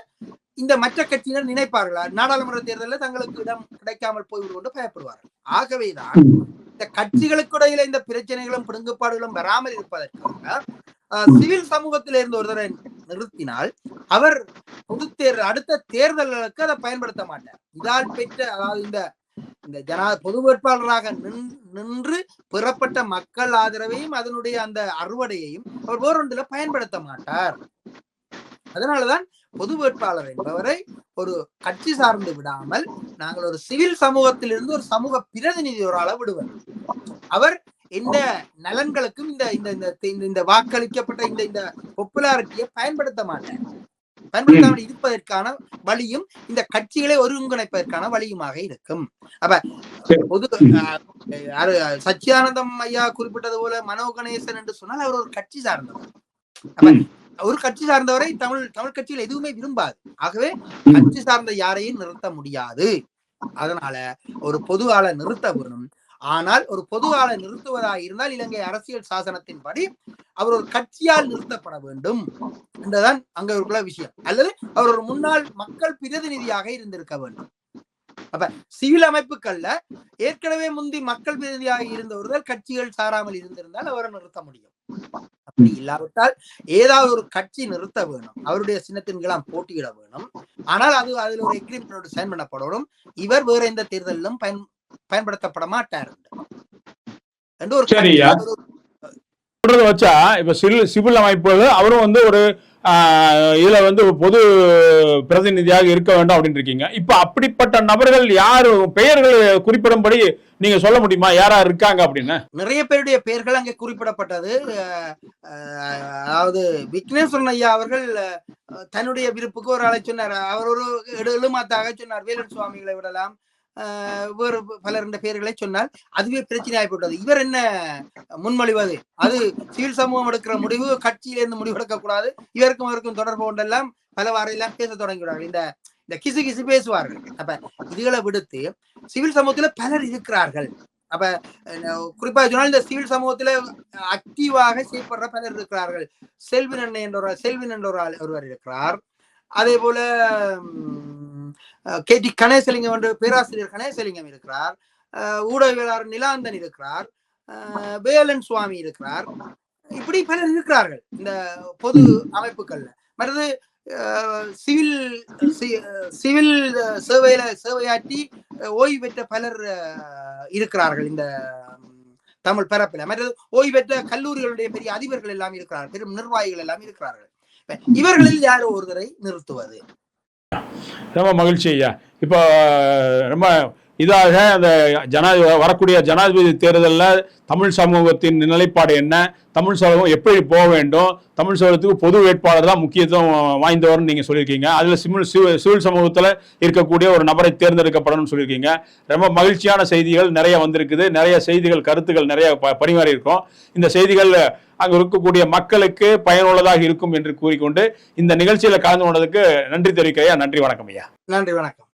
இந்த மற்ற கட்சியினர் நினைப்பார்கள். நாடாளுமன்ற தேர்தலில் தங்களுக்கு இடம் கிடைக்காமல் போய்விடும் என்று பயப்படுவார்கள். ஆகவேதான் இந்த கட்சிகளுக்கு இடையில இந்த பிரச்சனைகளும் பிடுங்குப்பாடுகளும் வராமல் இருப்பதற்காக சிவில் சமூகத்தில் இருந்து ஒருவரை நிறுத்தினால் அவர் அடுத்த தேர்தல்களுக்கு அதை பயன்படுத்த மாட்டார். இதால் பெற்ற, அதாவது இந்த பொது வேட்பாளராக நின்று பெறப்பட்ட மக்கள் ஆதரவையும் அதனுடைய அந்த அறுவடையையும் அவர் வேறொன்றுல பயன்படுத்த மாட்டார். அதனாலதான் பொது வேட்பாளர் என்பவரை ஒரு கட்சி சார்ந்து விடாமல் நாங்கள் ஒரு சிவில் சமூகத்திலிருந்து ஒரு சமூக பிரதிநிதி ஒரு அளவு விடுவர். அவர் இந்த நலன்களுக்கும் இந்த வாக்களிக்கப்பட்ட இந்த பாப்புலாரிட்டியை பயன்படுத்த மாட்டார். பயன்படுத்தாமல் இருப்பதற்கான வழியும் இந்த கட்சிகளை ஒருங்கிணைப்பதற்கான வழியுமாக இருக்கும். அப்ப பொது சச்சியானந்தம் ஐயா குறிப்பிட்டது போல மனோ கணேசன் என்று சொன்னால் அவர் ஒரு கட்சி சார்ந்தவர். அப்ப ஒரு கட்சி சார்ந்தவரை தமிழ் கட்சியில் எதுவுமே விரும்பாது. ஆகவே கட்சி சார்ந்த யாரையும் நிறுத்த முடியாது. அதனால ஒரு பொது ஆளை நிறுத்த வேணும். ஆனால் ஒரு பொது ஆளை நிறுத்துவதாக இருந்தால் இலங்கை அரசியல் சாசனத்தின்படி அவர் ஒரு கட்சியால் நிறுத்தப்பட வேண்டும் என்றுதான் அங்க உள்ள விஷயம். அல்லது அவர் ஒரு முன்னாள் மக்கள் பிரதிநிதியாக இருந்திருக்க வேண்டும். அப்ப சிவில் அமைப்புகள்ல ஏற்கனவே முந்தி மக்கள் பிரதிநிதியாக இருந்தவர்கள் கட்சிகள் சாராமல் இருந்திருந்தால் அவரை நிறுத்த முடியும். அப்படி இல்லாவிட்டால் ஏதாவது ஒரு கட்சி நிறுத்த வேணும், அவருடைய சின்னத்தின்களாம் போட்டியிட வேணும். ஆனால் அதுல ஒரு எக்ரிமெண்டோடு சைன் பண்ணப்படணும். இவர் வேற எந்த தேர்தலிலும் பயன்படுத்தப்பட மாட்டார் என்று ஒரு வச்சா. இப்ப சிவில் அமைப்புகள் அவரும் வந்து ஒரு இதுல வந்து பொது பிரதிநிதியாக இருக்க வேண்டும் அப்படின்னு இருக்கீங்க. இப்ப அப்படிப்பட்ட நபர்கள் யாரு பெயர்கள் குறிப்பிடும்படி நீங்க சொல்ல முடியுமா, யாரா இருக்காங்க அப்படின்னு? நிறைய பேருடைய பெயர்கள் அங்கே குறிப்பிடப்பட்டது. அதாவது விக்னேஸ்வரன் ஐயா அவர்கள் தன்னுடைய விருப்புக்கு ஒரு ஆளை சொன்னார். அவர் ஒரு எழுமாத்தாக சொன்னார், வேலன் சுவாமிகளை விடலாம், வேறு பலர் பெயர்களை சொன்னால் அதுவே பிரச்சனை ஆகிவிட்டது. இவர் என்ன முன்மொழிவது? அது சிவில் சமூகம் எடுக்கிற முடிவு, கட்சியிலிருந்து முடிவு எடுக்க கூடாது. இவருக்கும் அவருக்கும் தொடர்பு கொண்டெல்லாம் பலவாறு எல்லாம் பேச தொடங்கிவிடார்கள். இந்த கிசு கிசு பேசுவார்கள். அப்ப இதுகளை விடுத்து சிவில் சமூகத்துல பலர் இருக்கிறார்கள். அப்ப குறிப்பா சொன்னால் இந்த சிவில் சமூகத்துல ஆக்டிவாக செயல்படுற பலர் இருக்கிறார்கள். செல்வின் என்ற ஒருவர் இருக்கிறார். அதே போல KT கணேசலிங்கம் என்ற பேராசிரியர் கணேசலிங்கம் இருக்கிறார். ஊடகவியலாளர் நிலாந்தன் இருக்கிறார். வேலன் சுவாமி இருக்கிறார். இப்படி பலர் இருக்கிறார்கள் இந்த பொது அமைப்புகள்ல. மற்றது சிவில் சேவையாற்றி ஓய்வு பெற்ற பலர் இருக்கிறார்கள் இந்த தமிழ் பரப்பில. மற்றது ஓய்வு பெற்ற கல்லூரிகளுடைய பெரிய அதிபர்கள் எல்லாம் இருக்கிறார்கள், பெரும் நிர்வாகிகள் எல்லாம் இருக்கிறார்கள். இவர்களில் யாரோ ஒருவரை நிறுத்துவது. ரொம்ப மகிழ்ச்சி ஐயா. இப்போ ரொம்ப இதாக அந்த வரக்கூடிய ஜனாதிபதி தேர்தலில் தமிழ் சமூகத்தின் நிலைப்பாடு என்ன, தமிழ் சமூகம் எப்படி போக வேண்டும், தமிழ் சமூகத்துக்கு பொது வேட்பாளர் தான் முக்கியத்துவம் வாய்ந்தவர்னு நீங்கள் சொல்லியிருக்கீங்க. அதில் சிவில் சமூகத்தில் இருக்கக்கூடிய ஒரு நபரை தேர்ந்தெடுக்கப்படணும்னு சொல்லியிருக்கீங்க. ரொம்ப மகிழ்ச்சியான செய்திகள் நிறைய வந்திருக்குது. நிறைய செய்திகள், கருத்துக்கள் நிறைய பரிமாறி இருக்கோம். இந்த செய்திகள் அங்கு இருக்கக்கூடிய மக்களுக்கு பயனுள்ளதாக இருக்கும் என்று கூறிக்கொண்டு இந்த நிகழ்ச்சியில் கலந்து கொண்டதுக்கு நன்றி தெரிவிக்கையா. நன்றி, வணக்கம் ஐயா. நன்றி, வணக்கம்.